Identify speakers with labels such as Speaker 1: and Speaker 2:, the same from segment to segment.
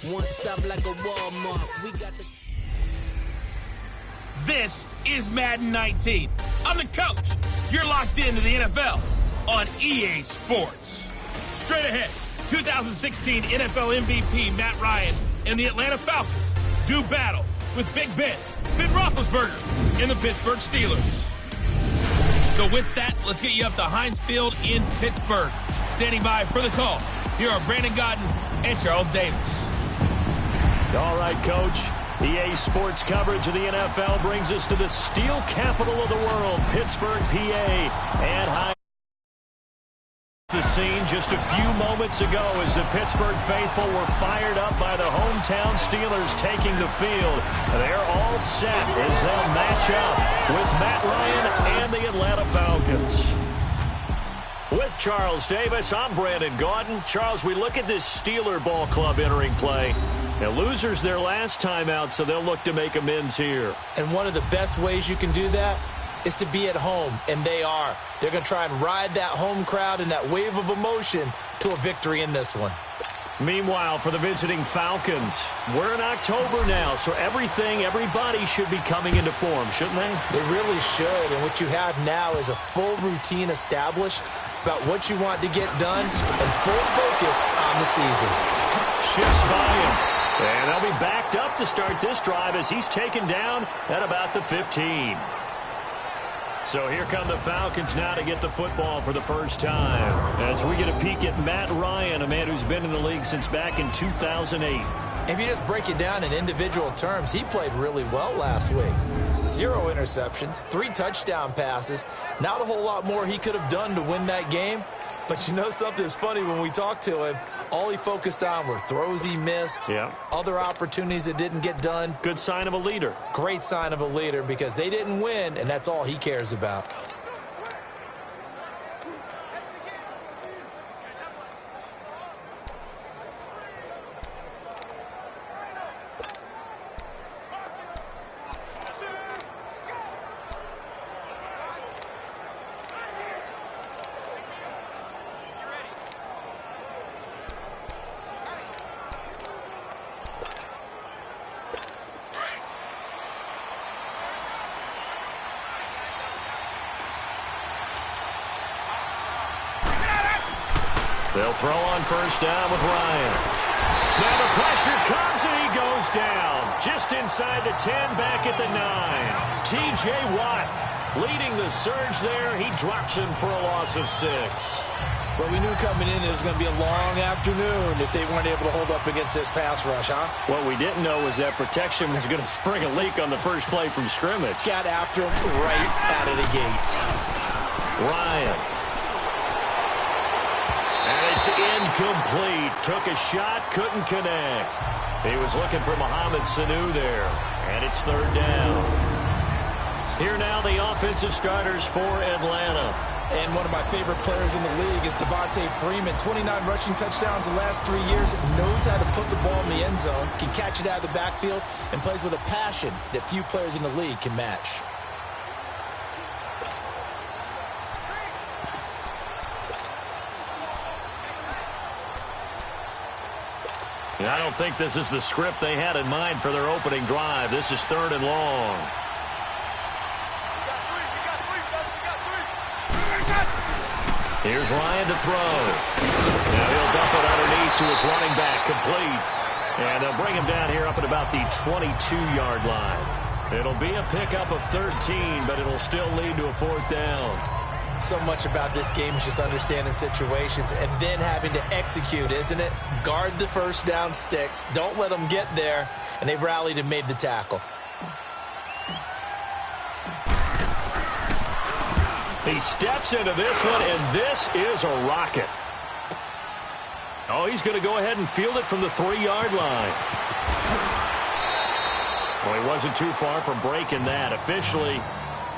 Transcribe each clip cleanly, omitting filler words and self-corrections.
Speaker 1: One stop like a Walmart. We got the...
Speaker 2: This is Madden 19. I'm the coach. You're locked into the NFL on EA Sports. Straight ahead, 2016 NFL MVP Matt Ryan and the Atlanta Falcons do battle with Big Ben Roethlisberger, and the Pittsburgh Steelers. So with that, let's get you up to Heinz Field in Pittsburgh. Standing by for the call, here are Brandon Godden and Charles Davis.
Speaker 3: All right, Coach. EA Sports coverage of the NFL brings us to the steel capital of the world, Pittsburgh, PA, and Heinz. The scene just a few moments ago as the Pittsburgh faithful were fired up by the hometown Steelers taking the field. They're all set as they'll match up with Matt Ryan and the Atlanta Falcons. With Charles Davis, I'm Brandon Gaudin. Charles, we look at this Steeler ball club entering play. Now, losers their last time out, so they'll look to make amends here.
Speaker 4: And one of the best ways you can do that is to be at home, and they are. They're going to try and ride that home crowd and that wave of emotion to a victory in this one.
Speaker 3: Meanwhile, for the visiting Falcons, we're in October now, so everybody should be coming into form, shouldn't they?
Speaker 4: They really should, and what you have now is a full routine established about what you want to get done and full focus on the season.
Speaker 3: Shifts by him. And they'll be backed up to start this drive as he's taken down at about the 15. So here come the Falcons now to get the football for the first time. As we get a peek at Matt Ryan, a man who's been in the league since back in 2008.
Speaker 4: If you just break it down in individual terms, he played really well last week. 0 interceptions, 3 touchdown passes. Not a whole lot more he could have done to win that game. But you know something's funny, when we talked to him, all he focused on were throws he missed, other opportunities that didn't get done.
Speaker 3: Good sign of a leader.
Speaker 4: Great sign of a leader because they didn't win, and that's all he cares about.
Speaker 3: They'll throw on first down with Ryan. Now the pressure comes and he goes down. Just inside the 10, back at the 9. T.J. Watt leading the surge there. He drops him for a loss of 6.
Speaker 4: But we knew coming in it was going to be a long afternoon if they weren't able to hold up against this pass rush, huh?
Speaker 3: What we didn't know was that protection was going to spring a leak on the first play from scrimmage.
Speaker 4: Got after him right out of the gate.
Speaker 3: Ryan. And it's incomplete. Took a shot, couldn't connect. He was looking for Mohamed Sanu there. And it's third down. Here now the offensive starters for Atlanta.
Speaker 4: And one of my favorite players in the league is Devontae Freeman. 29 rushing touchdowns the last 3 years. Knows how to put the ball in the end zone. Can catch it out of the backfield. And plays with a passion that few players in the league can match.
Speaker 3: I don't think this is the script they had in mind for their opening drive. This is third and long. Here's Ryan to throw. Now he'll dump it underneath to his running back, complete. And they'll bring him down here up at about the 22-yard line. It'll be a pickup of 13, but it'll still lead to a fourth down.
Speaker 4: So much about this game is just understanding situations and then having to execute, isn't it? Guard the first down sticks. Don't let them get there. And they rallied and made the tackle.
Speaker 3: He steps into this one, and this is a rocket. Oh, he's going to go ahead and field it from the 3-yard line. Well, he wasn't too far from breaking that. Officially,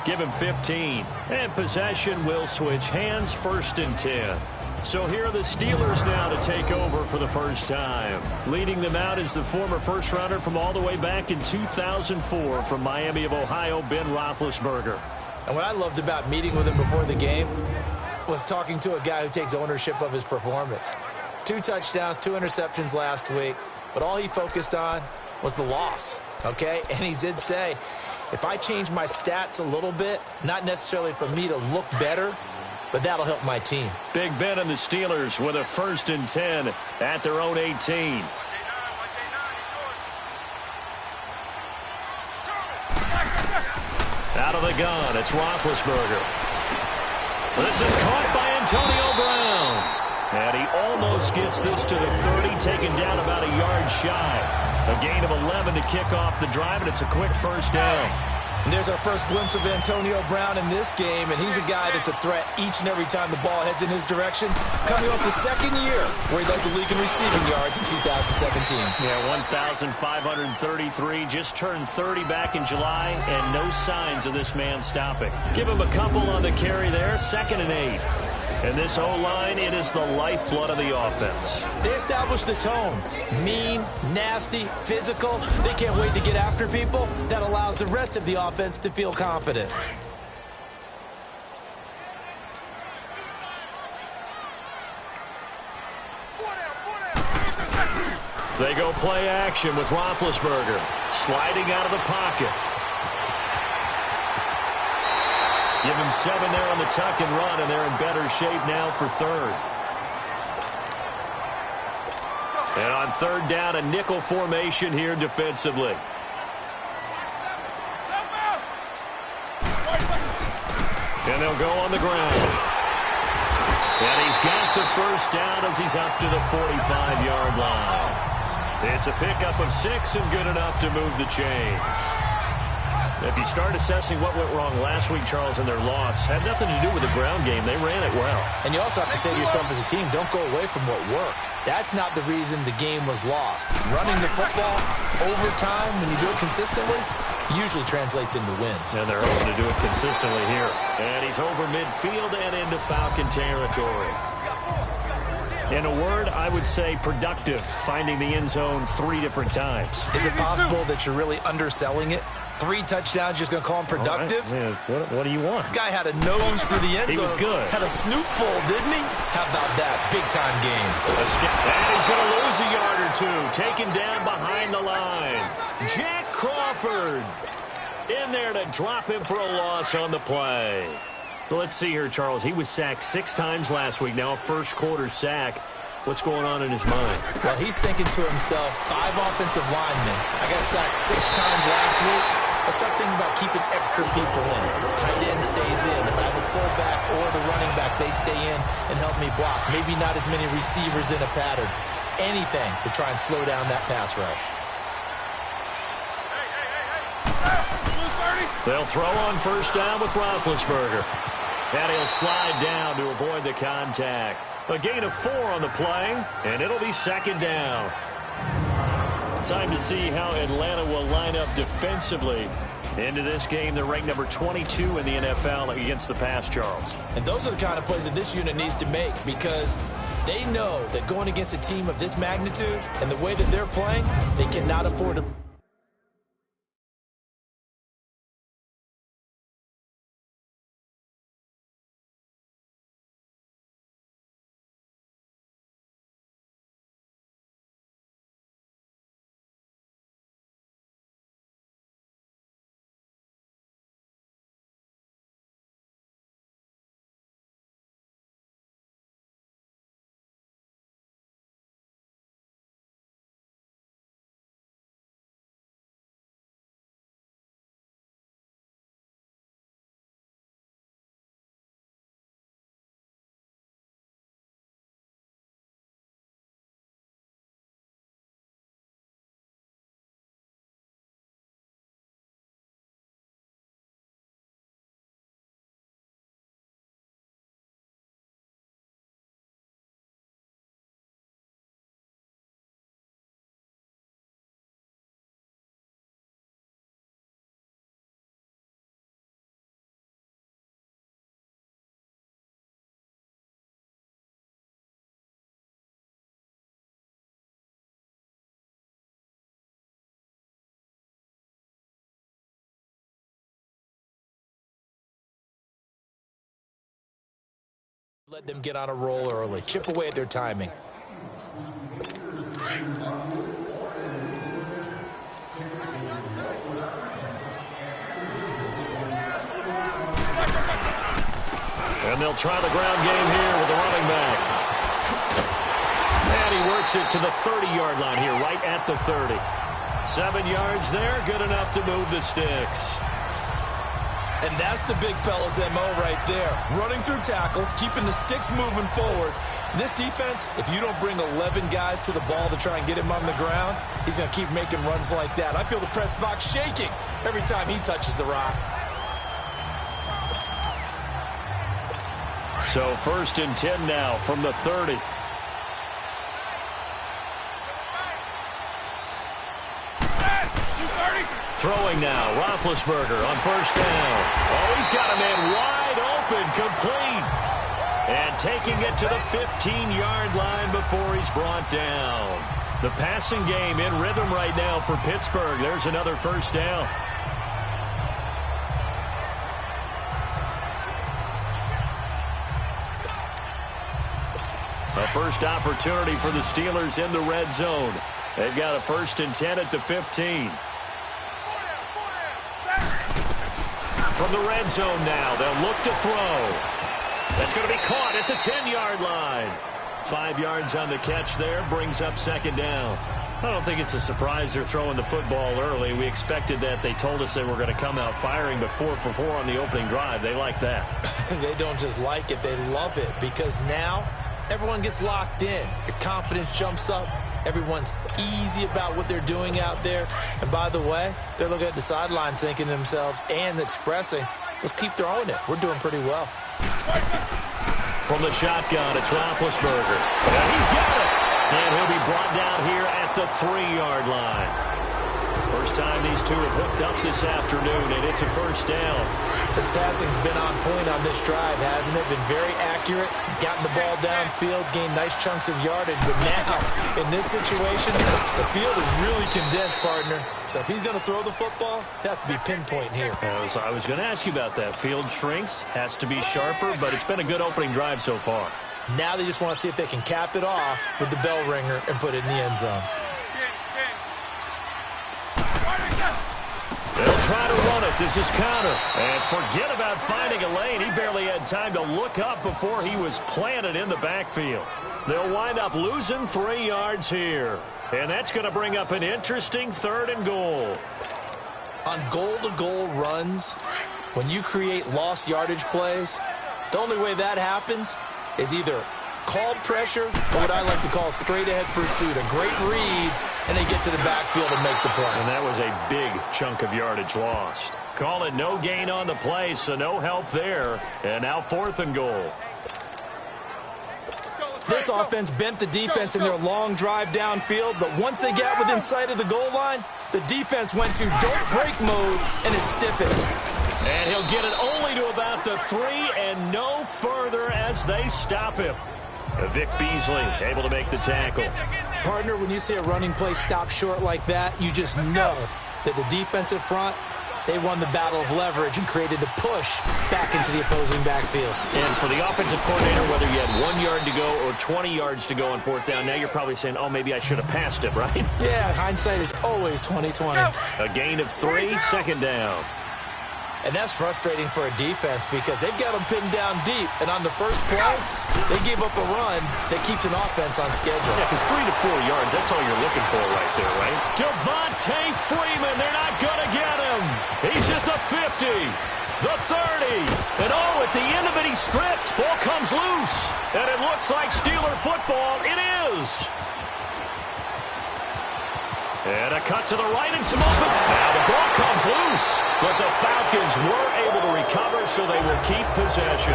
Speaker 3: give him 15. And possession will switch hands, first and 10. So here are the Steelers now to take over for the first time. Leading them out is the former first-rounder from all the way back in 2004 from Miami of Ohio, Ben Roethlisberger.
Speaker 4: And what I loved about meeting with him before the game was talking to a guy who takes ownership of his performance. 2 touchdowns, 2 interceptions last week, but all he focused on was the loss, okay? And he did say, if I change my stats a little bit, not necessarily for me to look better, but that'll help my team.
Speaker 3: Big Ben and the Steelers with a 1st and 10 at their own 18. Out of the gun, it's Roethlisberger. This is caught by Antonio Brown. And he almost gets this to the 30, taken down about a yard shy. A gain of 11 to kick off the drive, and it's a quick 1st down.
Speaker 4: And there's our first glimpse of Antonio Brown in this game, and he's a guy that's a threat each and every time the ball heads in his direction. Coming off the 2nd year where he led the league in receiving yards in 2017.
Speaker 3: Yeah, 1,533, just turned 30 back in July, and no signs of this man stopping. Give him a couple on the carry there, 2nd and 8. And this O-line, it is the lifeblood of the offense.
Speaker 4: They establish the tone. Mean, nasty, physical. They can't wait to get after people. That allows the rest of the offense to feel confident.
Speaker 3: They go play action with Roethlisberger. Sliding out of the pocket. Give him 7 there on the tuck and run, and they're in better shape now for 3rd. And on 3rd down, a nickel formation here defensively. And they'll go on the ground. And he's got the 1st down as he's up to the 45-yard line. It's a pickup of 6 and good enough to move the chains. If you start assessing what went wrong last week, Charles, and their loss, had nothing to do with the ground game. They ran it well.
Speaker 4: And you also have to say to yourself as a team, don't go away from what worked. That's not the reason the game was lost. Running the football over time, when you do it consistently, usually translates into wins.
Speaker 3: And they're hoping to do it consistently here. And he's over midfield and into Falcon territory. In a word, I would say productive, finding the end zone 3 different times.
Speaker 4: Is it possible that you're really underselling it? 3 touchdowns, just going to call him productive?
Speaker 3: Right. What do you want?
Speaker 4: This guy had a nose for the end zone.
Speaker 3: He was good.
Speaker 4: Had a snootful, didn't he? How about that big-time game?
Speaker 3: And he's going to lose a yard or 2. Taken down behind the line. Jack Crawford in there to drop him for a loss on the play. So let's see here, Charles. He was sacked 6 times last week. Now a first-quarter sack. What's going on in his mind?
Speaker 4: Well, he's thinking to himself, 5 offensive linemen. I got sacked 6 times last week. Let's start thinking about keeping extra people in. Tight end stays in. If I have a fullback or the running back, they stay in and help me block. Maybe not as many receivers in a pattern. Anything to try and slow down that pass rush.
Speaker 3: They'll throw on 1st down with Roethlisberger. And he'll slide down to avoid the contact. A gain of 4 on the play, and it'll be 2nd down. Time to see how Atlanta will line up defensively into this game. They're ranked number 22 in the NFL against the pass, Charles.
Speaker 4: And those are the kind of plays that this unit needs to make, because they know that going against a team of this magnitude and the way that they're playing, they cannot afford to... Let them get on a roll early. Chip away at their timing.
Speaker 3: And they'll try the ground game here with the running back. And he works it to the 30-yard line here, right at the 30. 7 yards there, good enough to move the sticks.
Speaker 4: And that's the big fella's MO right there. Running through tackles, keeping the sticks moving forward. This defense, if you don't bring 11 guys to the ball to try and get him on the ground, he's going to keep making runs like that. I feel the press box shaking every time he touches the rock.
Speaker 3: So 1st and 10 now from the 30. Throwing now, Roethlisberger on 1st down. Oh, he's got a man wide open, complete. And taking it to the 15-yard line before he's brought down. The passing game in rhythm right now for Pittsburgh. There's another 1st down. A first opportunity for the Steelers in the red zone. They've got a 1st and 10 at the 15. From the red zone now, they'll look to throw. That's going to be caught at the 10-yard line. 5 yards on the catch there, brings up 2nd down. I don't think it's a surprise they're throwing the football early. We expected that. They told us they were going to come out firing, but 4 for 4 on the opening drive. They like that.
Speaker 4: They don't just like it, they love it, because now everyone gets locked in. Your confidence jumps up. Everyone's easy about what they're doing out there. And by the way, they're looking at the sideline thinking to themselves and expressing, let's keep throwing it. We're doing pretty well.
Speaker 3: From the shotgun, it's Roethlisberger. And he's got it. And he'll be brought down here at the 3-yard line. First time these two have hooked up this afternoon, and it's a 1st down.
Speaker 4: His passing's been on point on this drive, hasn't it? Been very accurate, gotten the ball downfield, gained nice chunks of yardage. But now, in this situation, the field is really condensed, partner. So if he's going to throw the football, they have to be pinpoint here.
Speaker 3: I was going to ask you about that. Field shrinks, has to be sharper, but it's been a good opening drive so far.
Speaker 4: Now they just want to see if they can cap it off with the bell ringer and put it in the end zone.
Speaker 3: They'll try to run it. This is Connor. And forget about finding a lane. He barely had time to look up before he was planted in the backfield. They'll wind up losing 3 yards here. And that's going to bring up an interesting 3rd and goal.
Speaker 4: On goal-to-goal runs, when you create lost yardage plays, the only way that happens is either called pressure or what I like to call straight-ahead pursuit. A great read, and they get to the backfield and make the play.
Speaker 3: And that was a big chunk of yardage lost. Call it no gain on the play, so no help there. And now 4th and goal.
Speaker 4: This offense bent the defense in their long drive downfield, but once they got within sight of the goal line, the defense went to don't break mode and is stiffened.
Speaker 3: And he'll get it only to about the 3 and no further as they stop him. Vic Beasley able to make the tackle.
Speaker 4: Partner, when you see a running play stop short like that, you just know that the defensive front, they won the battle of leverage and created a push back into the opposing backfield.
Speaker 3: And for the offensive coordinator, whether you had 1 yard to go or 20 yards to go on 4th down, now you're probably saying, oh, maybe I should have passed it, right?
Speaker 4: Yeah, hindsight is always 20/20.
Speaker 3: A gain of 3, 2nd down.
Speaker 4: And that's frustrating for a defense because they've got them pinned down deep. And on the first play, they gave up a run that keeps an offense on schedule.
Speaker 3: Yeah, because 3 to 4 yards, that's all you're looking for right there, right? Devontae Freeman, they're not going to get him. He's at the 50, the 30, and oh, at the end of it, he's stripped. Ball comes loose, and it looks like Steeler football. It is. And a cut to the right and some open. Now the ball comes loose, but the Falcons were able to recover, so they will keep possession.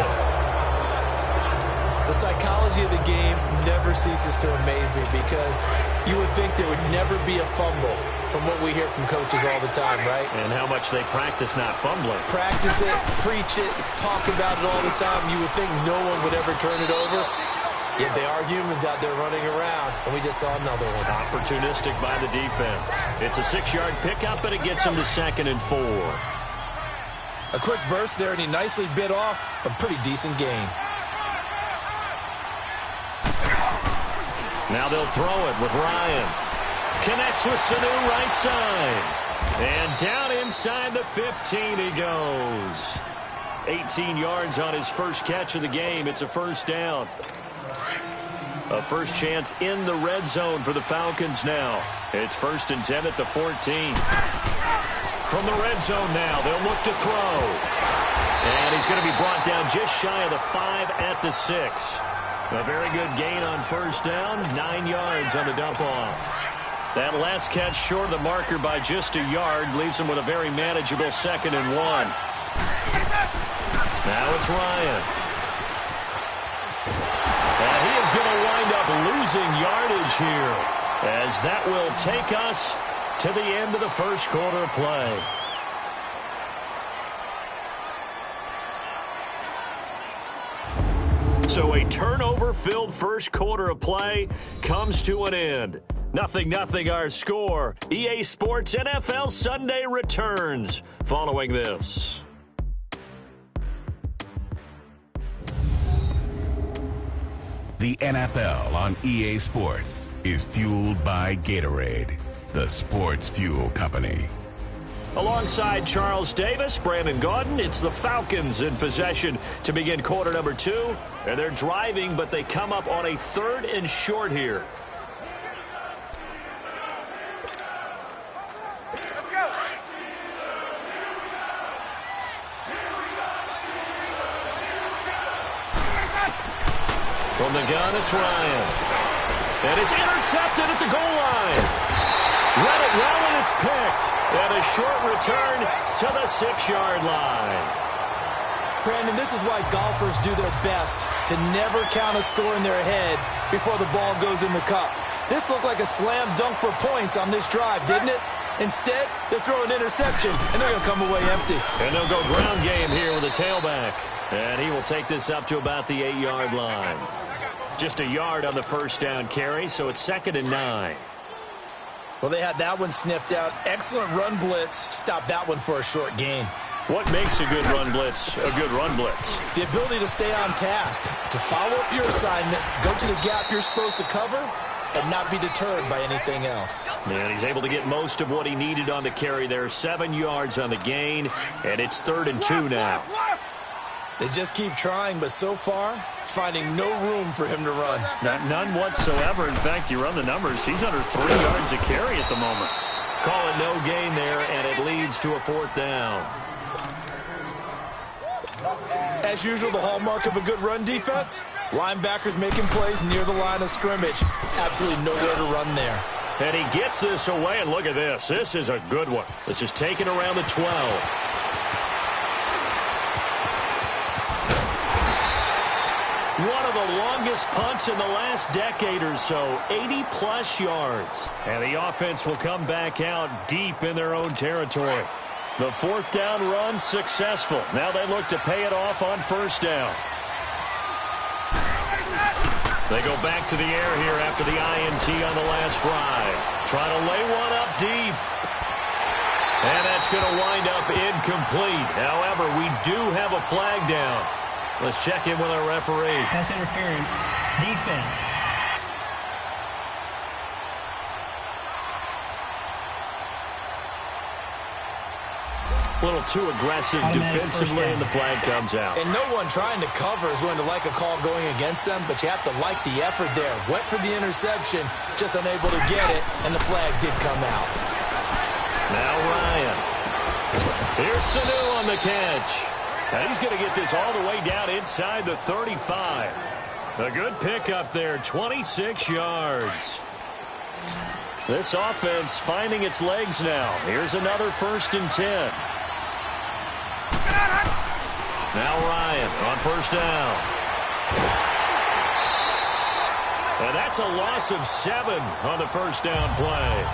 Speaker 4: The psychology of the game never ceases to amaze me because you would think there would never be a fumble from what we hear from coaches all the time, right?
Speaker 3: And how much they practice not fumbling.
Speaker 4: Practice it, preach it, talk about it all the time. You would think no one would ever turn it over. Yet they are humans out there running around, and we just saw another one.
Speaker 3: Opportunistic by the defense. It's a 6-yard pickup, and it gets them to 2nd and 4.
Speaker 4: A quick burst there, and he nicely bit off a pretty decent gain.
Speaker 3: Now they'll throw it with Ryan. Connects with Sanu right side. And down inside the 15 he goes. 18 yards on his first catch of the game. It's a first down. A first chance in the red zone for the Falcons now. It's 1st and 10 at the 14. From the red zone now, they'll look to throw. And he's going to be brought down just shy of the 5 at the 6. A very good gain on first down, 9 yards on the dump-off. That last catch short of the marker by just a yard leaves him with a very manageable 2nd and 1. Now it's Ryan. And he is going to wind up losing yardage here, as that will take us to the end of the first quarter of play. So a turnover-filled first quarter of play comes to an end. 0-0 our score. EA Sports NFL Sunday returns following this.
Speaker 5: The NFL on EA Sports is fueled by Gatorade, the sports fuel company.
Speaker 3: Alongside Charles Davis, Brandon Gaudin, it's the Falcons in possession to begin quarter number 2. And they're driving, but they come up on a 3rd and short here. From the gun, it's Ryan. And it's intercepted at the goal line. Read it well, and it's picked. And a short return to the 6-yard line.
Speaker 4: Brandon, this is why golfers do their best to never count a score in their head before the ball goes in the cup. This looked like a slam dunk for points on this drive, didn't it? Instead, they throw an interception, and they're going to come away empty.
Speaker 3: And they'll go ground game here with a tailback. And he will take this up to about the 8-yard line. Just a yard on the first down carry, so it's 2nd and 9.
Speaker 4: Well, they had that one sniffed out. Excellent run blitz. Stop that one for a short gain.
Speaker 3: What makes a good run blitz a good run blitz?
Speaker 4: The ability to stay on task, to follow up your assignment, go to the gap you're supposed to cover, and not be deterred by anything else.
Speaker 3: And he's able to get most of what he needed on the carry there. 7 yards on the gain, and it's 3rd and 2 now.
Speaker 4: They just keep trying, but so far, finding no room for him to run.
Speaker 3: None whatsoever. In fact, you run the numbers, he's under 3 yards a carry at the moment. Call it no gain there, and it leads to a 4th down.
Speaker 4: As usual, the hallmark of a good run defense, linebackers making plays near the line of scrimmage. Absolutely nowhere to run there.
Speaker 3: And he gets this away, and look at this. This is a good one. This is taken around the 12. One of the longest punts in the last decade or so, 80-plus yards. And the offense will come back out deep in their own territory. The 4th down run successful. Now they look to pay it off on first down. They go back to the air here after the INT on the last drive. Try to lay one up deep. And that's going to wind up incomplete. However, we do have a flag down. Let's check in with our referee.
Speaker 6: Pass interference. Defense.
Speaker 3: A little too aggressive defensively, and the flag comes out.
Speaker 4: And no one trying to cover is going to like a call going against them, but you have to like the effort there. Went for the interception, just unable to get it, and the flag did come out.
Speaker 3: Now Ryan. Here's Sanu on the catch. And he's going to get this all the way down inside the 35. A good pickup there, 26 yards. This offense finding its legs now. Here's another 1st and 10. Now Ryan on first down. And that's a loss of 7 on the first down play.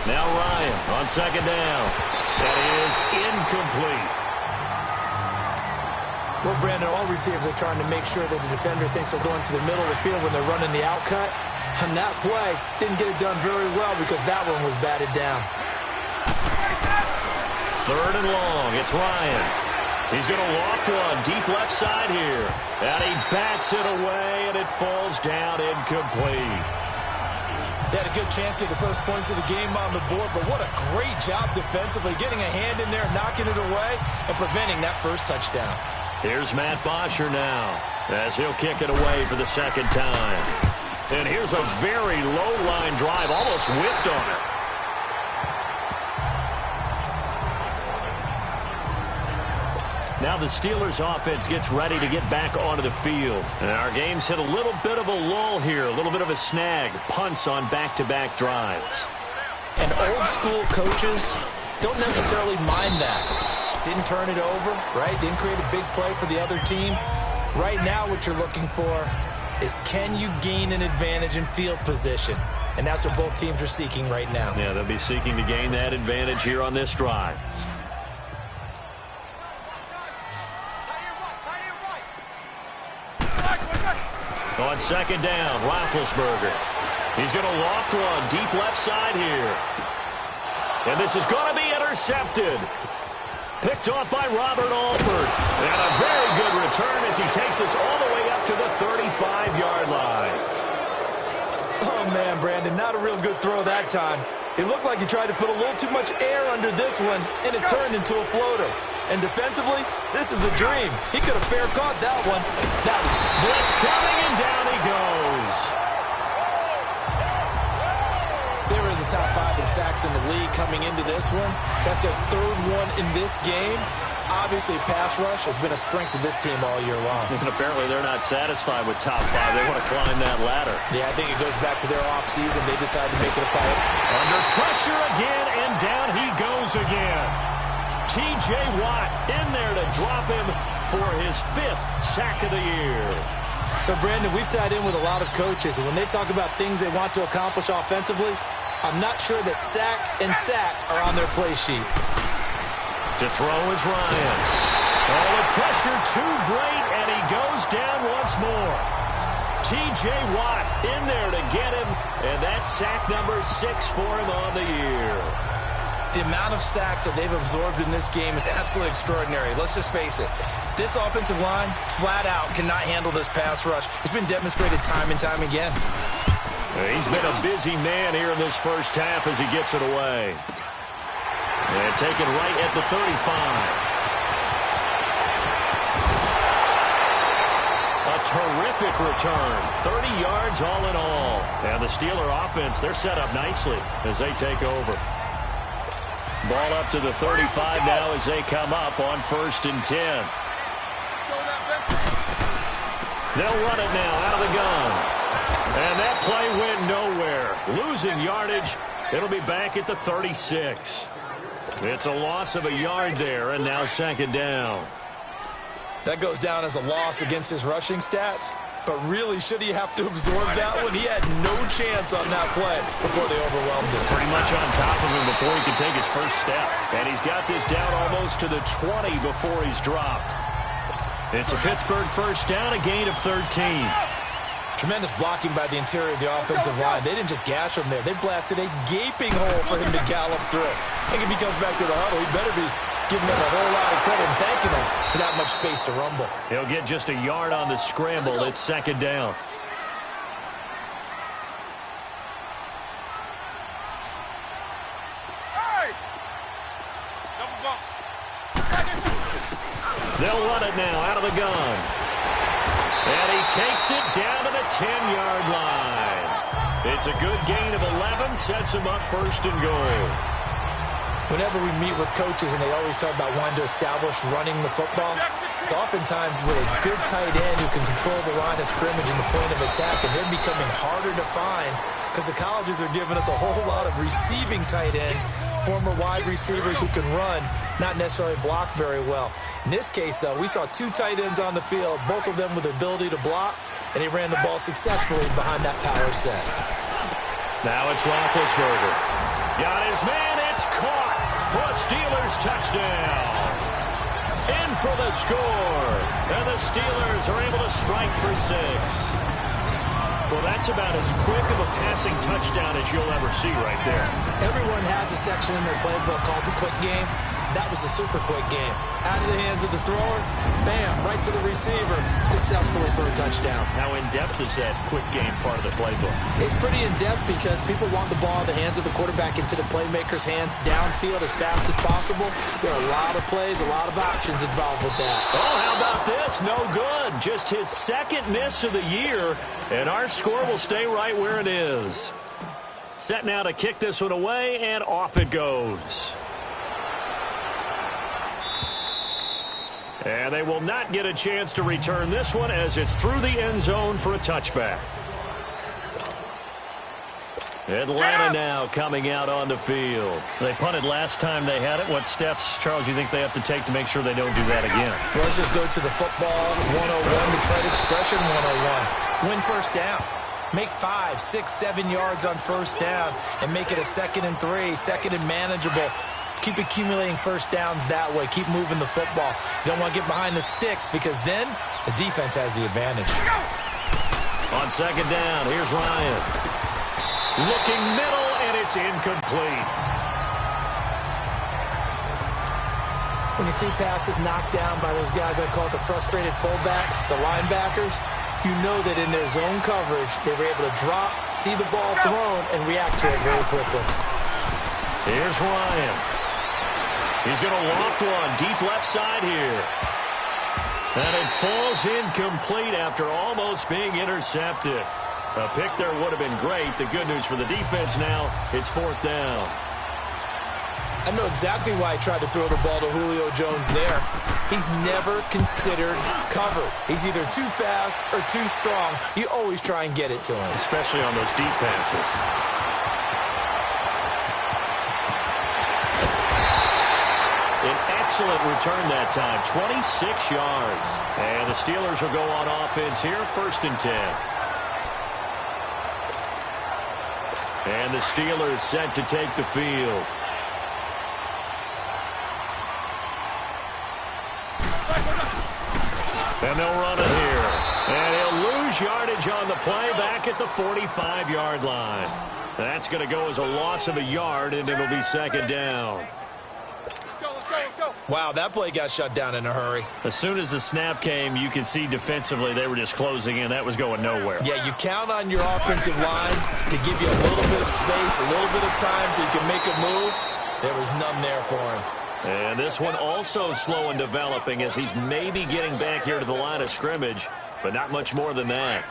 Speaker 3: Now Ryan on 2nd down. That is incomplete.
Speaker 4: Well, Brandon, all receivers are trying to make sure that the defender thinks they're going to the middle of the field when they're running the out cut. On that play, didn't get it done very well because that one was batted down.
Speaker 3: 3rd and long. It's Ryan. He's going to loft one deep left side here. And he bats it away, and it falls down incomplete.
Speaker 4: They had a good chance to get the first points of the game on the board, but what a great job defensively, getting a hand in there, knocking it away, and preventing that first touchdown.
Speaker 3: Here's Matt Bosher now, as he'll kick it away for the second time. And here's a very low-line drive, almost whiffed on it. Now the Steelers offense gets ready to get back onto the field. And our game's hit a little bit of a lull here, a little bit of a snag. Punts on back-to-back drives.
Speaker 4: And old-school coaches don't necessarily mind that. Didn't turn it over, right? Didn't create a big play for the other team. Right now what you're looking for is, can you gain an advantage in field position? And that's what both teams are seeking right now.
Speaker 3: Yeah, they'll be seeking to gain that advantage here on this drive. On second down, Roethlisberger. He's going to loft one deep left side here. And this is going to be intercepted. Picked off by Robert Alford. And a very good return as he takes us all the way up to the 35-yard line.
Speaker 4: Oh, man, Brandon, not a real good throw that time. It looked like he tried to put a little too much air under this one, and it turned into a floater. And defensively, this is a dream. He could have fair caught that one. That was
Speaker 3: blitz coming, and down he goes.
Speaker 4: They were in the top 5 in sacks in the league coming into this one. That's their third one in this game. Obviously, pass rush has been a strength of this team all year long.
Speaker 3: And apparently they're not satisfied with top 5. They want to climb that ladder.
Speaker 4: Yeah, I think it goes back to their offseason. They decided to make it a priority.
Speaker 3: Under pressure again, and down he goes again. T.J. Watt in there to drop him for his 5th sack of the year.
Speaker 4: So, Brandon, we sat in with a lot of coaches, and when they talk about things they want to accomplish offensively, I'm not sure that sack and sack are on their play sheet.
Speaker 3: To throw is Ryan. Oh, the pressure too great, and he goes down once more. T.J. Watt in there to get him, and that's sack number 6 for him on the year.
Speaker 4: The amount of sacks that they've absorbed in this game is absolutely extraordinary. Let's just face it. This offensive line, flat out, cannot handle this pass rush. It's been demonstrated time and time again.
Speaker 3: He's been a busy man here in this first half as he gets it away. And taken right at the 35. A terrific return. 30 yards all in all. And the Steeler offense, they're set up nicely as they take over. Ball up to the 35 now as they come up on 1st and 10. They'll run it now out of the gun. And that play went nowhere. Losing yardage. It'll be back at the 36. It's a loss of a yard there, and now 2nd down.
Speaker 4: That goes down as a loss against his rushing stats. But really, should he have to absorb that one? He had no chance on that play before they overwhelmed him.
Speaker 3: Pretty much on top of him before he could take his first step. And he's got this down almost to the 20 before he's dropped. It's a Pittsburgh first down, a gain of 13.
Speaker 4: Tremendous blocking by the interior of the offensive line. They didn't just gash him there. They blasted a gaping hole for him to gallop through. I think if he comes back to the huddle, he better be giving them a whole lot of credit and thanking them for that much space to rumble.
Speaker 3: He'll get just a yard on the scramble. It's 2nd down. They'll run it now out of the gun. And he takes it down to the 10-yard line. It's a good gain of 11, sets him up 1st and goal.
Speaker 4: Whenever we meet with coaches and they always talk about wanting to establish running the football, it's oftentimes with a good tight end who can control the line of scrimmage and the point of attack, and they're becoming harder to find because the colleges are giving us a whole lot of receiving tight ends, former wide receivers who can run, not necessarily block very well. In this case, though, we saw 2 tight ends on the field, both of them with the ability to block, and he ran the ball successfully behind that power set.
Speaker 3: Now it's Roethlisberger. Got his man, it's caught for a Steelers touchdown. In for the score, and the Steelers are able to strike for 6. Well, that's about as quick of a passing touchdown as you'll ever see right there.
Speaker 4: Everyone has a section in their playbook called the quick game. That was a super quick game. Out of the hands of the thrower, bam, right to the receiver, successfully for a touchdown.
Speaker 3: How in-depth is that quick game part of the playbook?
Speaker 4: It's pretty in-depth because people want the ball in the hands of the quarterback into the playmaker's hands downfield as fast as possible. There are a lot of plays, a lot of options involved with that.
Speaker 3: Oh, how about this? No good. Just his second miss of the year, and our score will stay right where it is. Set now to kick this one away, and off it goes. And they will not get a chance to return this one as it's through the end zone for a touchback. Atlanta now coming out on the field. They punted last time they had it. What steps, Charles, you think they have to take to make sure they don't do that again?
Speaker 4: Well, let's just go to the football 101, the trade expression 101. Win first down. Make 5, 6, 7 yards on first down and make it a 2nd and 3, 2nd and manageable. Keep accumulating first downs that way. Keep moving the football. You don't want to get behind the sticks because then the defense has the advantage.
Speaker 3: On second down, here's Ryan. Looking middle, and it's incomplete.
Speaker 4: When you see passes knocked down by those guys I call the frustrated fullbacks, the linebackers, you know that in their zone coverage, they were able to drop, see the ball thrown, and react to it very quickly.
Speaker 3: Here's Ryan. He's going to loft one deep left side here. And it falls incomplete after almost being intercepted. A pick there would have been great. The good news for the defense now, it's 4th down.
Speaker 4: I know exactly why he tried to throw the ball to Julio Jones there. He's never considered covered. He's either too fast or too strong. You always try and get it to him.
Speaker 3: Especially on those deep passes. An excellent return that time, 26 yards. And the Steelers will go on offense here, 1st and 10. And the Steelers set to take the field. And they'll run it here. And he'll lose yardage on the play back at the 45-yard line. That's going to go as a loss of a yard, and it'll be 2nd down.
Speaker 4: Wow, that play got shut down in a hurry.
Speaker 3: As soon as the snap came, you could see defensively they were just closing in. That was going nowhere.
Speaker 4: Yeah, you count on your offensive line to give you a little bit of space, a little bit of time so you can make a move. There was none there for him.
Speaker 3: And this one also slow in developing as he's maybe getting back here to the line of scrimmage, but not much more than that.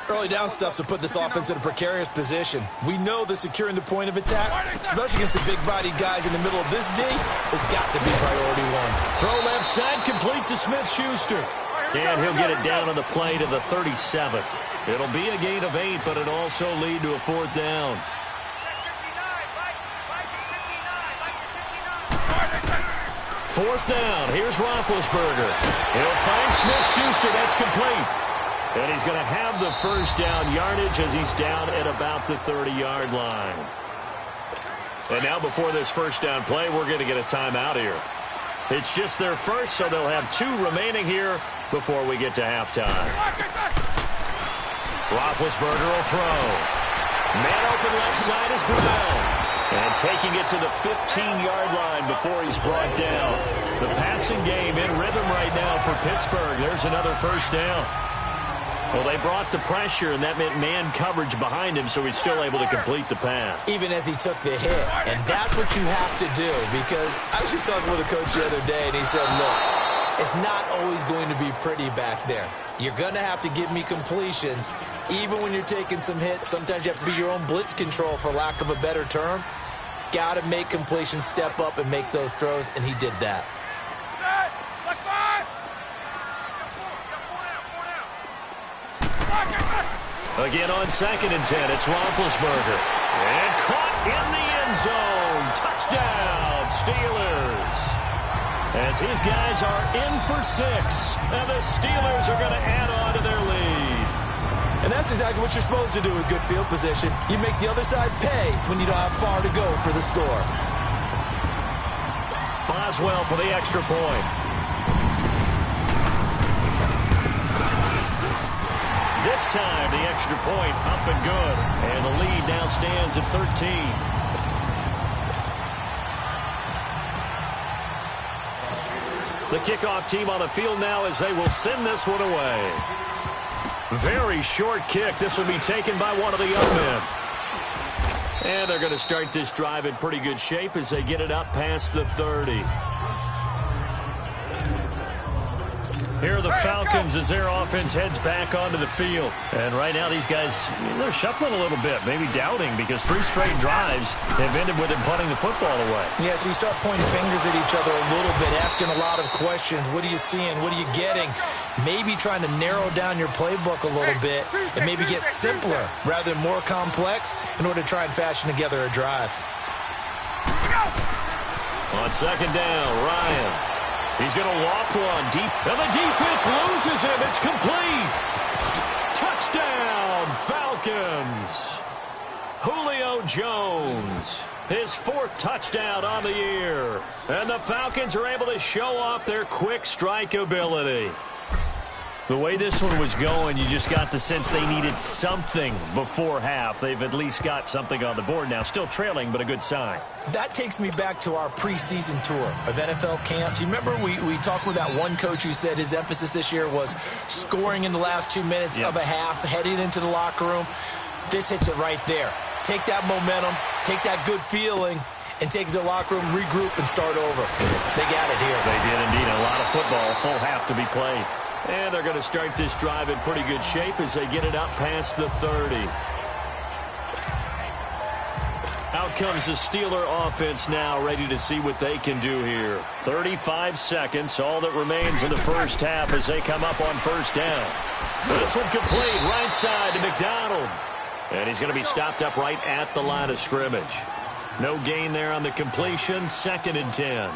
Speaker 4: Early down stuff's to put this offense in a precarious position. We know that securing the point of attack, especially against the big-bodied guys in the middle of this D, has got to be priority one.
Speaker 3: Throw left side, complete to Smith-Schuster. And he'll get it down on the play to the 37. It'll be a gain of 8, but it'll also lead to a 4th down. Fourth down. Here's Roethlisberger. He'll find Smith-Schuster. That's complete. And he's going to have the first down yardage as he's down at about the 30-yard line. And now before this first down play, we're going to get a timeout here. It's just their first, so they'll have 2 remaining here before we get to halftime. Roethlisberger will throw. Man open left side is Brunell. And taking it to the 15-yard line before he's brought down. The passing game in rhythm right now for Pittsburgh. There's another first down. Well, they brought the pressure, and that meant man coverage behind him, so he's still able to complete the pass.
Speaker 4: Even as he took the hit. And that's what you have to do, because I was just talking with a coach the other day, and he said, look, it's not always going to be pretty back there. You're going to have to give me completions. Even when you're taking some hits, sometimes you have to be your own blitz control, for lack of a better term. Got to make completions, step up, and make those throws, and he did that.
Speaker 3: Again on 2nd and 10, it's Roethlisberger. And caught in the end zone. Touchdown, Steelers. As his guys are in for 6, and the Steelers are going to add on to their lead.
Speaker 4: And that's exactly what you're supposed to do with good field position. You make the other side pay when you don't have far to go for the score.
Speaker 3: Boswell for the extra point. This time, the extra point up and good. And the lead now stands at 13. The kickoff team on the field now as they will send this one away. Very short kick. This will be taken by one of the young men. And they're going to start this drive in pretty good shape as they get it up past the 30. Here are the Falcons as their offense heads back onto the field. And right now these guys, they're shuffling a little bit, maybe doubting, because 3 straight drives have ended with them punting the football away.
Speaker 4: Yeah, so you start pointing fingers at each other a little bit, asking a lot of questions. What are you seeing? What are you getting? Maybe trying to narrow down your playbook a little bit and maybe get simpler rather than more complex in order to try and fashion together a drive.
Speaker 3: On second down, Ryan. He's going to loft one deep, and the defense loses him. It's complete. Touchdown, Falcons. Julio Jones, his 4th touchdown on the year. And the Falcons are able to show off their quick strike ability. The way this one was going, you just got the sense they needed something before half. They've at least got something on the board now. Still trailing, but a good sign.
Speaker 4: That takes me back to our preseason tour of NFL camps. You remember we talked with that one coach who said his emphasis this year was scoring in the last 2 minutes of a half, heading into the locker room. This hits it right there. Take that momentum, take that good feeling, and take it to the locker room, regroup, and start over. They got it here.
Speaker 3: They did indeed. A lot of football, a full half to be played. And they're going to start this drive in pretty good shape as they get it up past the 30. Out comes the Steeler offense now, ready to see what they can do here. 35 seconds, all that remains in the first half as they come up on first down. This one complete, right side to McDonald. And he's going to be stopped up right at the line of scrimmage. No gain there on the completion, 2nd and 10.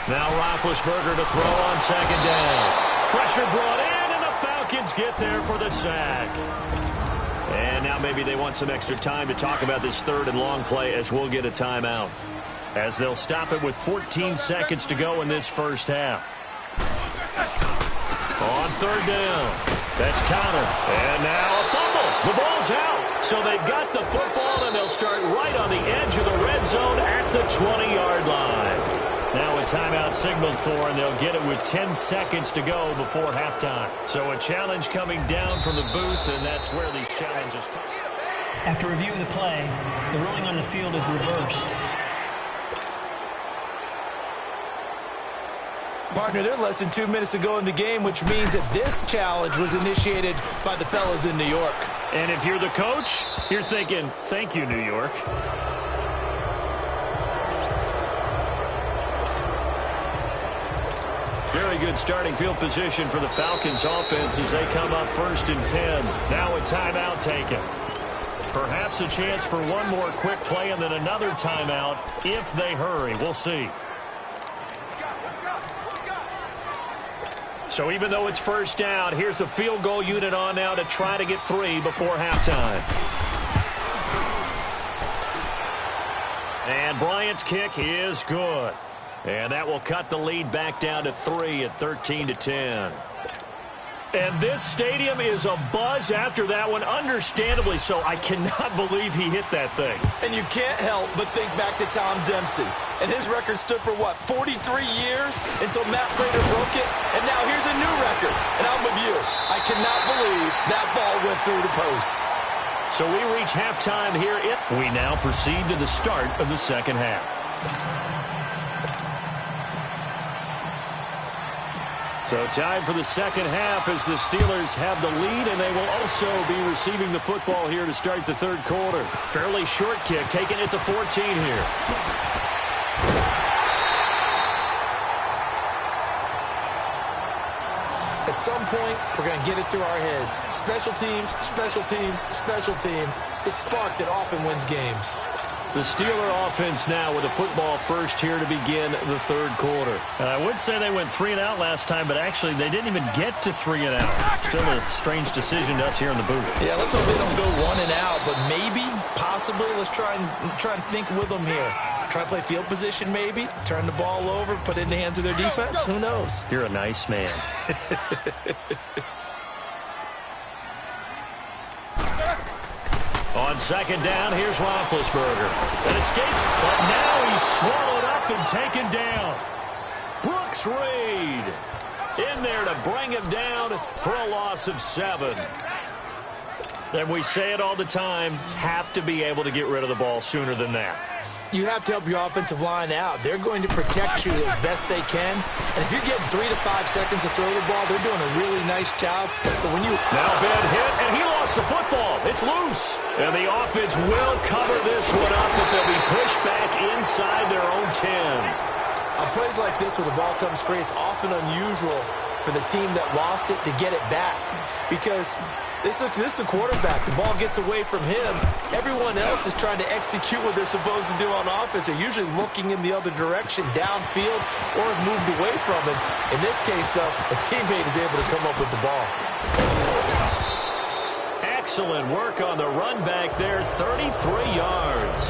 Speaker 3: Now Roethlisberger to throw on second down. Pressure brought in, and the Falcons get there for the sack. And now maybe they want some extra time to talk about this 3rd and long play as we'll get a timeout. As they'll stop it with 14 seconds to go in this first half. On 3rd down. That's counter. And now a fumble. The ball's out. So they've got the football, and they'll start right on the edge of the red zone at the 20-yard line. Now a timeout signaled for, and they'll get it with 10 seconds to go before halftime. So a challenge coming down from the booth, and that's where these challenges come.
Speaker 6: After review of the play, the ruling on the field is reversed.
Speaker 4: Partner, they're less than 2 minutes to go in the game, which means that this challenge was initiated by the fellas in New York.
Speaker 3: And if you're the coach, you're thinking, thank you, New York. Very good starting field position for the Falcons offense as they come up 1st and 10. Now a timeout taken. Perhaps a chance for one more quick play and then another timeout if they hurry. We'll see. So even though it's first down, here's the field goal unit on now to try to get 3 before halftime. And Bryant's kick is good. And that will cut the lead back down to 3 at 13-10. And this stadium is abuzz after that one, understandably so. I cannot believe he hit that thing.
Speaker 4: And you can't help but think back to Tom Dempsey. And his record stood for, what, 43 years until Matt Prater broke it? And now here's a new record. And I'm with you. I cannot believe that ball went through the posts.
Speaker 3: So we reach halftime here. We now proceed to the start of the second half. So time for the second half as the Steelers have the lead, and they will also be receiving the football here to start the 3rd quarter. Fairly short kick, taken at the 14 here.
Speaker 4: At some point, we're going to get it through our heads. Special teams, special teams, special teams. The spark that often wins games.
Speaker 3: The Steeler offense now with a football first here to begin the 3rd quarter. I would say they went 3 and out last time, but actually they didn't even get to 3 and out. Still a strange decision to us here in the booth.
Speaker 4: Yeah, let's hope they don't go 1 and out, but maybe, possibly, let's try and think with them here. Try to play field position maybe, turn the ball over, put it in the hands of their defense. Who knows?
Speaker 3: You're a nice man. On second down, here's Roethlisberger. It escapes, but now he's swallowed up and taken down. Brooks Reed in there to bring him down for a loss of 7. And we say it all the time, have to be able to get rid of the ball sooner than that.
Speaker 4: You have to help your offensive line out. They're going to protect you as best they can. And if you're getting 3 to 5 seconds to throw the ball, they're doing a really nice job. But when you...
Speaker 3: Now bad hit, and he lost the football. It's loose. And the offense will cover this one up, but they'll be pushed back inside their own 10.
Speaker 4: On plays like this where the ball comes free, it's often unusual for the team that lost it to get it back. Because... This is the quarterback. The ball gets away from him. Everyone else is trying to execute what they're supposed to do on offense. They're usually looking in the other direction, downfield, or have moved away from him. In this case, though, a teammate is able to come up with the ball.
Speaker 3: Excellent work on the run back there, 33 yards.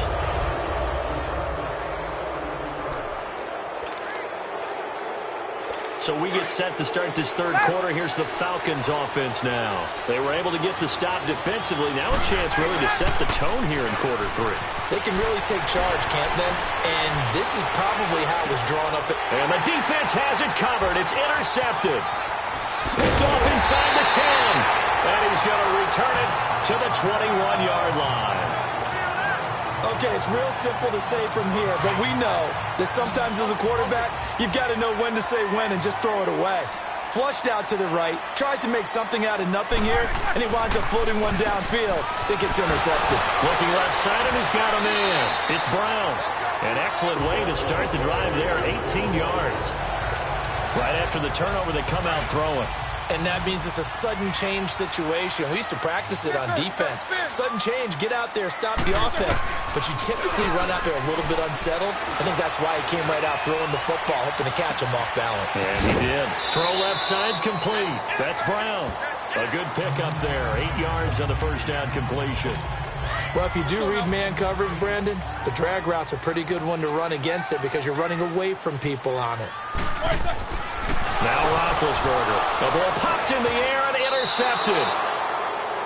Speaker 3: So we get set to start this third quarter. Here's the Falcons offense now. They were able to get the stop defensively. Now a chance really to set the tone here in quarter 3.
Speaker 4: They can really take charge, can't they? And this is probably how it was drawn up.
Speaker 3: And the defense has it covered. It's intercepted. Picked off inside the 10. And he's going to return it to the 21-yard line.
Speaker 4: Okay, it's real simple to say from here, but we know that sometimes as a quarterback, you've got to know when to say when and just throw it away. Flushed out to the right, tries to make something out of nothing here, and he winds up floating one downfield. It gets intercepted.
Speaker 3: Looking left side, and he's got him in. It's Brown. An excellent way to start the drive there, 18 yards. Right after the turnover, they come out throwing.
Speaker 4: And that means it's a sudden change situation. We used to practice it on defense. Sudden change, get out there, stop the offense. But you typically run out there a little bit unsettled. I think that's why he came right out throwing the football, hoping to catch him off balance.
Speaker 3: And he did. Throw left side complete. That's Brown. A good pickup there. 8 yards on the first down completion.
Speaker 4: Well, if you do read man coverage, Brandon, the drag route's a pretty good one to run against it because you're running away from people on it.
Speaker 3: Now Roethlisberger. The ball popped in the air and intercepted.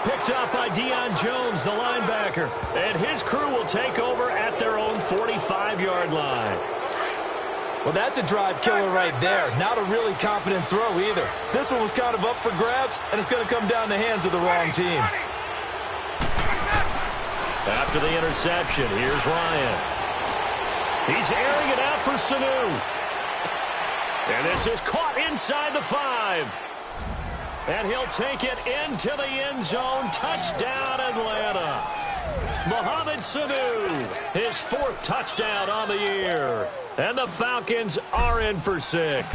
Speaker 3: Picked up by Deion Jones, the linebacker. And his crew will take over at their own 45-yard line.
Speaker 4: Well, that's a drive killer right there. Not a really confident throw either. This one was kind of up for grabs, and it's going to come down the hands of the wrong team.
Speaker 3: After the interception, here's Ryan. He's airing it out for Sanu. And this is caught inside the 5. And he'll take it into the end zone. Touchdown, Atlanta. Mohamed Sanu, his 4th touchdown on the year. And the Falcons are in for 6.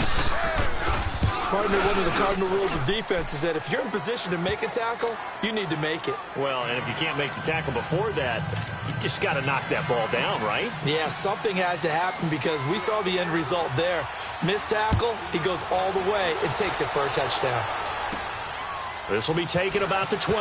Speaker 4: Partner, one of the cardinal rules of defense is that if you're in position to make a tackle, you need to make it.
Speaker 3: Well, and if you can't make the tackle before that, you just got to knock that ball down, right?
Speaker 4: Yeah, something has to happen because we saw the end result there. Missed tackle, he goes all the way and takes it for a touchdown.
Speaker 3: This will be taken about the 12.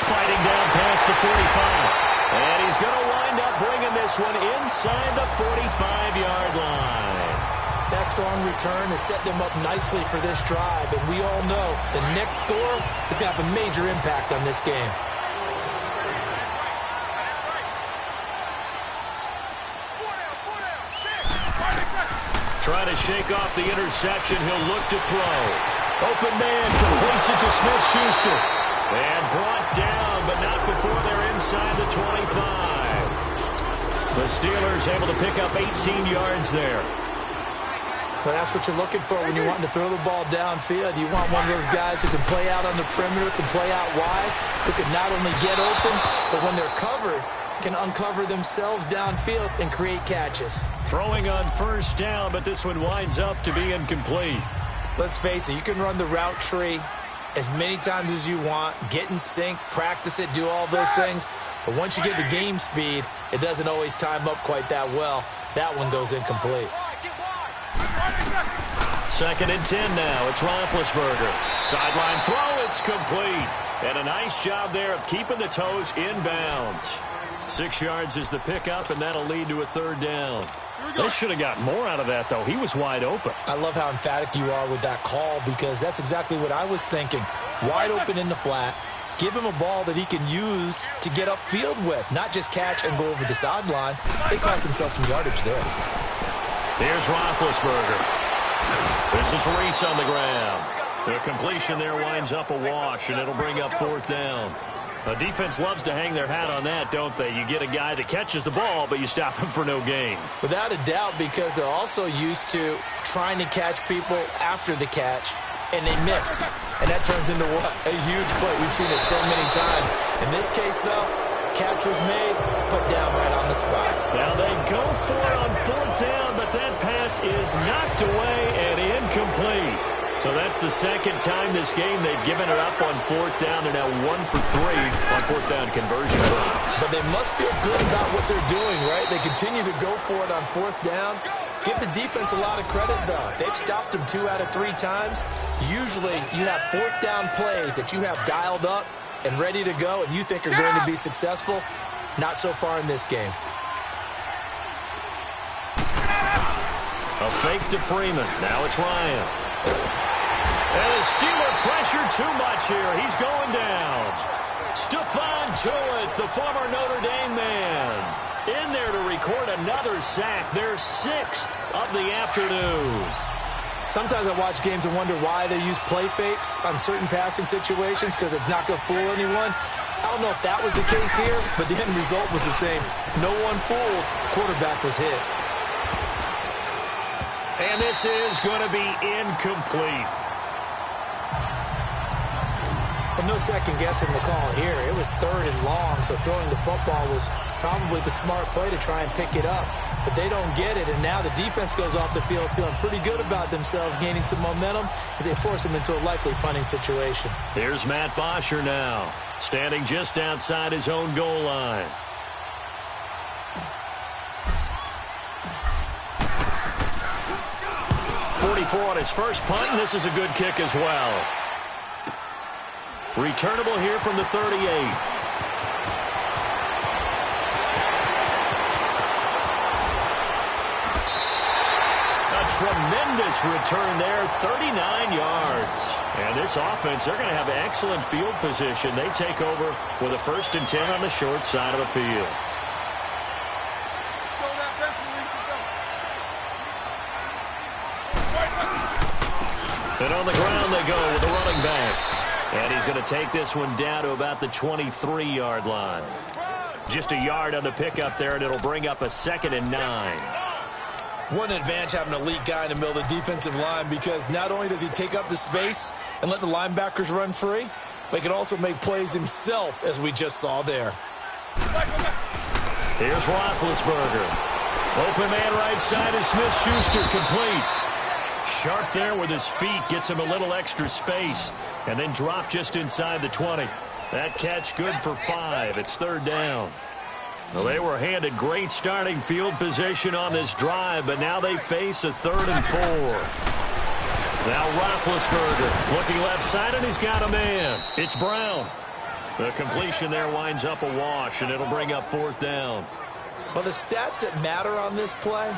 Speaker 3: Fighting down past the 45. And he's going to wind up bringing this one inside the 45-yard line.
Speaker 4: That strong return has set them up nicely for this drive, and we all know the next score is going to have a major impact on this game.
Speaker 3: Trying to shake off the interception. He'll look to throw. Open man completes it to Smith-Schuster. And brought down, but not before they're inside the 25. The Steelers able to pick up 18 yards there.
Speaker 4: Well, that's what you're looking for when you're wanting to throw the ball downfield. You want one of those guys who can play out on the perimeter, can play out wide, who can not only get open, but when they're covered, can uncover themselves downfield and create catches.
Speaker 3: Throwing on first down, but this one winds up to be incomplete.
Speaker 4: Let's face it, you can run the route tree as many times as you want, get in sync, practice it, do all those things. But once you get to game speed, it doesn't always time up quite that well. That one goes incomplete.
Speaker 3: 2nd and 10 now. It's Roethlisberger. Sideline throw. It's complete. And a nice job there of keeping the toes in bounds. 6 yards is the pickup, and that'll lead to a 3rd down. They should have got more out of that, though. He was wide open.
Speaker 4: I love how emphatic you are with that call because that's exactly what I was thinking. Wide open in the flat. Give him a ball that he can use to get upfield with, not just catch and go over the sideline. They cost themselves some yardage there.
Speaker 3: Here's Roethlisberger. This is Reese on the ground. The completion there winds up a wash, and it'll bring up 4th down. The defense loves to hang their hat on that, don't they? You get a guy that catches the ball, but you stop him for no gain.
Speaker 4: Without a doubt, because they're also used to trying to catch people after the catch, and they miss. And that turns into what? A huge play. We've seen it so many times. In this case, though, catch was made, put down right on the spot.
Speaker 3: Now they go for it on 4th down, but that pass is knocked away and incomplete. So that's the second time this game they've given it up on 4th down. They're now 1 for 3 on 4th down conversion drops.
Speaker 4: But they must feel good about what they're doing, right? They continue to go for it on 4th down. Give the defense a lot of credit, though. They've stopped them 2 out of 3 times. Usually you have 4th down plays that you have dialed up and ready to go and you think are going to be successful. Not so far in this game.
Speaker 3: A fake to Freeman. Now it's Ryan. And the Steeler pressure too much here. He's going down. Stephon Tuitt, the former Notre Dame man, in there to record another sack. Their 6th of the afternoon.
Speaker 4: Sometimes I watch games and wonder why they use play fakes on certain passing situations because it's not going to fool anyone. I don't know if that was the case here, but the end result was the same. No one fooled. The quarterback was hit.
Speaker 3: And this is going to be incomplete.
Speaker 4: Well, no second guessing the call here. It was 3rd and long, so throwing the football was probably the smart play to try and pick it up. But they don't get it, and now the defense goes off the field feeling pretty good about themselves, gaining some momentum as they force them into a likely punting situation.
Speaker 3: Here's Matt Bosher now, standing just outside his own goal line. On his first punt, and this is a good kick as well. Returnable here from the 38. A tremendous return there, 39 yards. And this offense, they're going to have excellent field position. They take over with a 1st and 10 on the short side of the field. And on the ground they go with the running back. And he's going to take this one down to about the 23-yard line. Just a yard on the pickup there, and it'll bring up a 2nd and 9.
Speaker 4: What an advantage having an elite guy in the middle of the defensive line because not only does he take up the space and let the linebackers run free, but he can also make plays himself, as we just saw there.
Speaker 3: Here's Roethlisberger. Open man right side is Smith-Schuster, complete. Sharp there with his feet, gets him a little extra space, and then drop just inside the 20. That catch good for 5. It's 3rd down. Well, they were handed great starting field position on this drive, but now they face a 3rd and 4. Now Roethlisberger looking left side, and he's got a man. It's Brown. The completion there winds up a wash, and it'll bring up 4th down.
Speaker 4: Well, the stats that matter on this play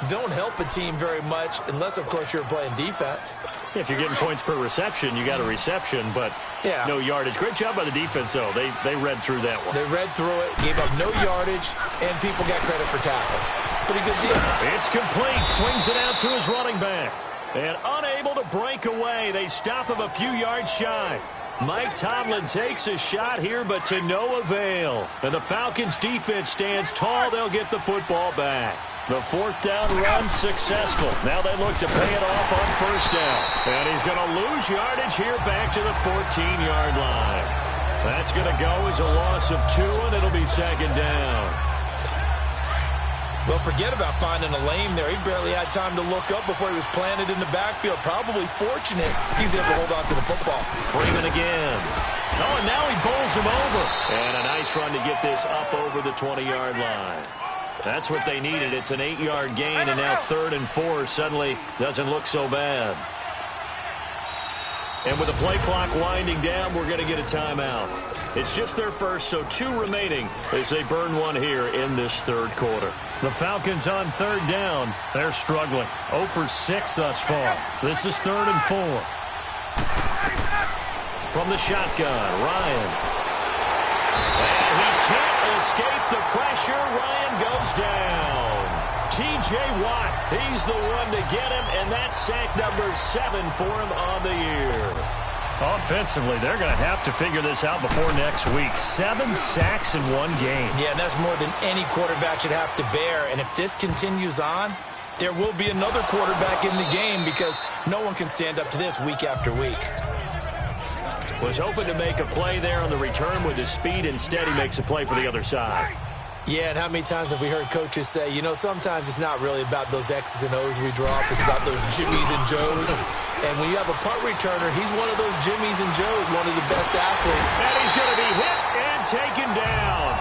Speaker 4: don't help a team very much unless, of course, you're playing defense.
Speaker 3: If you're getting points per reception, you got a reception, but no yardage. Great job by the defense, though. They read through that one.
Speaker 4: They read through it, gave up no yardage, and people got credit for tackles. Pretty good deal.
Speaker 3: It's complete. Swings it out to his running back. And unable to break away. They stop him a few yards shy. Mike Tomlin takes a shot here, but to no avail. And the Falcons defense stands tall. They'll get the football back. The 4th down run successful. Now they look to pay it off on 1st down. And he's going to lose yardage here back to the 14-yard line. That's going to go as a loss of 2, and it'll be 2nd down.
Speaker 4: Well, forget about finding a lane there. He barely had time to look up before he was planted in the backfield. Probably fortunate he was able to hold on to the football.
Speaker 3: Freeman again. Oh, and now he bowls him over. And a nice run to get this up over the 20-yard line. That's what they needed. It's an 8-yard gain, and now 3rd and 4 suddenly doesn't look so bad. And with the play clock winding down, we're going to get a timeout. It's just their first, so 2 remaining as they burn one here in this 3rd quarter. The Falcons on third down. They're struggling. 0 for 6 thus far. This is 3rd and 4. From the shotgun, Ryan. And he can't escape the pressure. Ryan goes down. T.J. Watt, he's the one to get him, and that's sack number 7 for him on the year. Offensively, they're going to have to figure this out before next week. 7 sacks in one game.
Speaker 4: Yeah, and that's more than any quarterback should have to bear. And if this continues on, there will be another quarterback in the game because no one can stand up to this week after week.
Speaker 3: Was hoping to make a play there on the return with his speed. Instead, he makes a play for the other side.
Speaker 4: Yeah, and how many times have we heard coaches say, you know, sometimes it's not really about those X's and O's we draw up. It's about those Jimmies and Joes. And when you have a punt returner, he's one of those Jimmies and Joes, one of the best athletes.
Speaker 3: And he's going to be hit and taken down.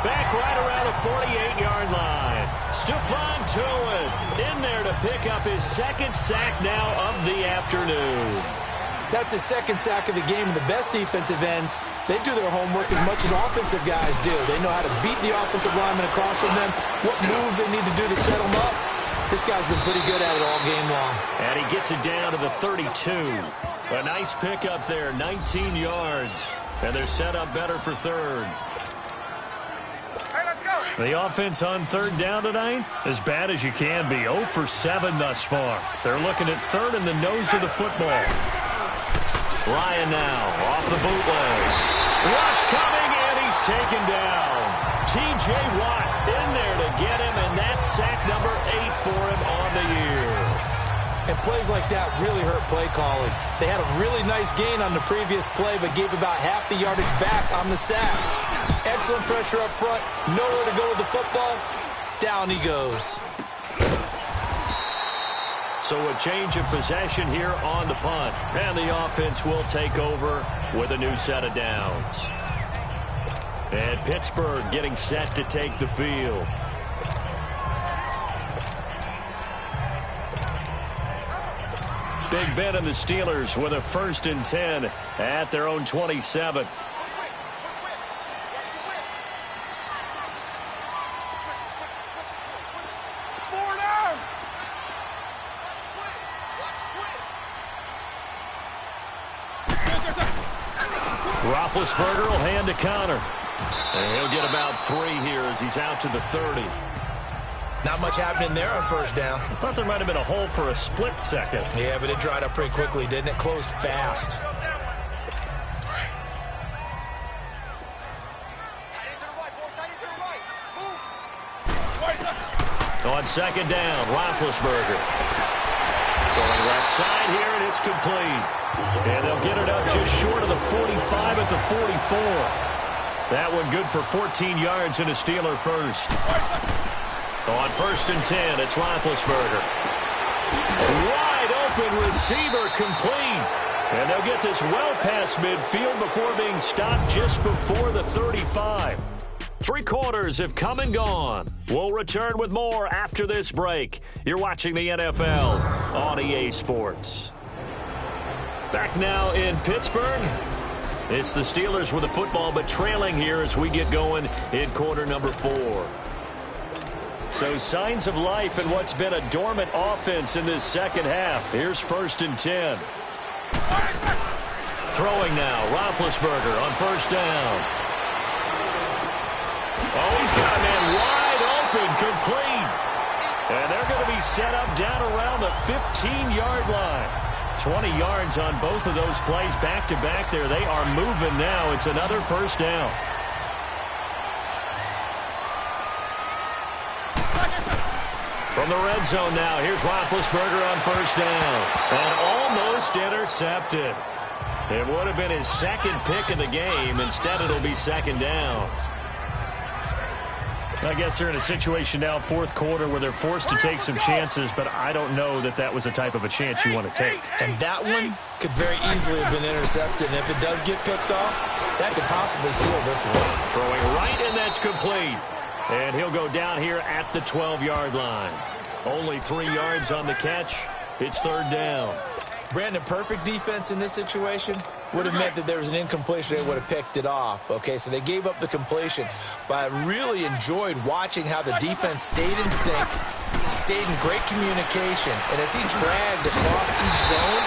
Speaker 3: Back right around the 48-yard line. Stephon Tuitt in there to pick up his 2nd sack now of the afternoon.
Speaker 4: That's his 2nd sack of the game, and the best defensive ends, they do their homework as much as offensive guys do. They know how to beat the offensive lineman across from them, what moves they need to do to set them up. This guy's been pretty good at it all game long.
Speaker 3: And he gets it down to the 32. A nice pickup there, 19 yards. And they're set up better for 3rd.
Speaker 7: Hey, let's go.
Speaker 3: The offense on 3rd down tonight, as bad as you can be. 0 for 7 thus far. They're looking at 3rd in the nose of the football. Ryan now off the bootleg. Rush coming, and he's taken down. T.J. Watt in there to get him, and that's sack number 8 for him on the year.
Speaker 4: And plays like that really hurt play calling. They had a really nice gain on the previous play, but gave about half the yardage back on the sack. Excellent pressure up front, nowhere to go with the football. Down he goes.
Speaker 3: So a change of possession here on the punt. And the offense will take over with a new set of downs. And Pittsburgh getting set to take the field. Big Ben and the Steelers with a 1st and 10 at their own 27. Roethlisberger will hand to Connor. And he'll get about 3 here as he's out to the 30.
Speaker 4: Not much happening there on 1st down.
Speaker 3: I thought there might have been a hole for a split second.
Speaker 4: Yeah, but it dried up pretty quickly, didn't it? Closed fast.
Speaker 3: On 2nd down, Roethlisberger. Going left side here, and it's complete. And they'll get it up just short of the 45 at the 44. That one good for 14 yards and a Steeler first. On 1st and 10, it's Roethlisberger. Wide open receiver complete. And they'll get this well past midfield before being stopped just before the 35. 3 quarters have come and gone. We'll return with more after this break. You're watching the NFL on EA Sports. Back now in Pittsburgh. It's the Steelers with the football, but trailing here as we get going in quarter number 4. So signs of life in what's been a dormant offense in this second half. Here's 1st and 10. Throwing now, Roethlisberger on 1st down. Oh, he's got a man wide open, complete. And they're going to be set up down around the 15-yard line. 20 yards on both of those plays back-to-back there. They are moving now. It's another 1st down. From the red zone now, here's Roethlisberger on 1st down. And almost intercepted. It would have been his 2nd pick of the game. Instead, it'll be 2nd down. I guess they're in a situation now, 4th quarter, where they're forced to take some chances, but I don't know that that was a type of a chance you want to take.
Speaker 4: And that one could very easily have been intercepted, and if it does get picked off, that could possibly seal this one.
Speaker 3: Throwing right, and that's complete. And he'll go down here at the 12-yard line. Only 3 yards on the catch. It's 3rd down.
Speaker 4: Brandon, perfect defense in this situation. would have meant that there was an incompletion. They would have picked it off. Okay, so they gave up the completion. But I really enjoyed watching how the defense stayed in sync, stayed in great communication. And as he dragged across each zone,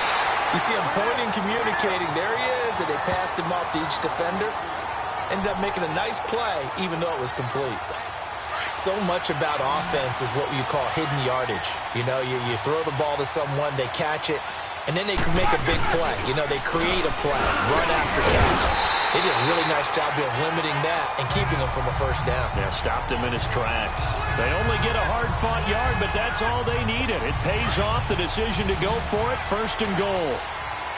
Speaker 4: you see him pointing, communicating. There he is, and they passed him off to each defender. Ended up making a nice play, even though it was complete. So much about offense is what you call hidden yardage. You know, you throw the ball to someone, they catch it, and then they can make a big play. You know, they create a play, run after catch. They did a really nice job of limiting that and keeping him from a first down.
Speaker 3: Yeah, stopped him in his tracks. They only get a hard-fought yard, but that's all they needed. It pays off the decision to go for it, 1st and goal.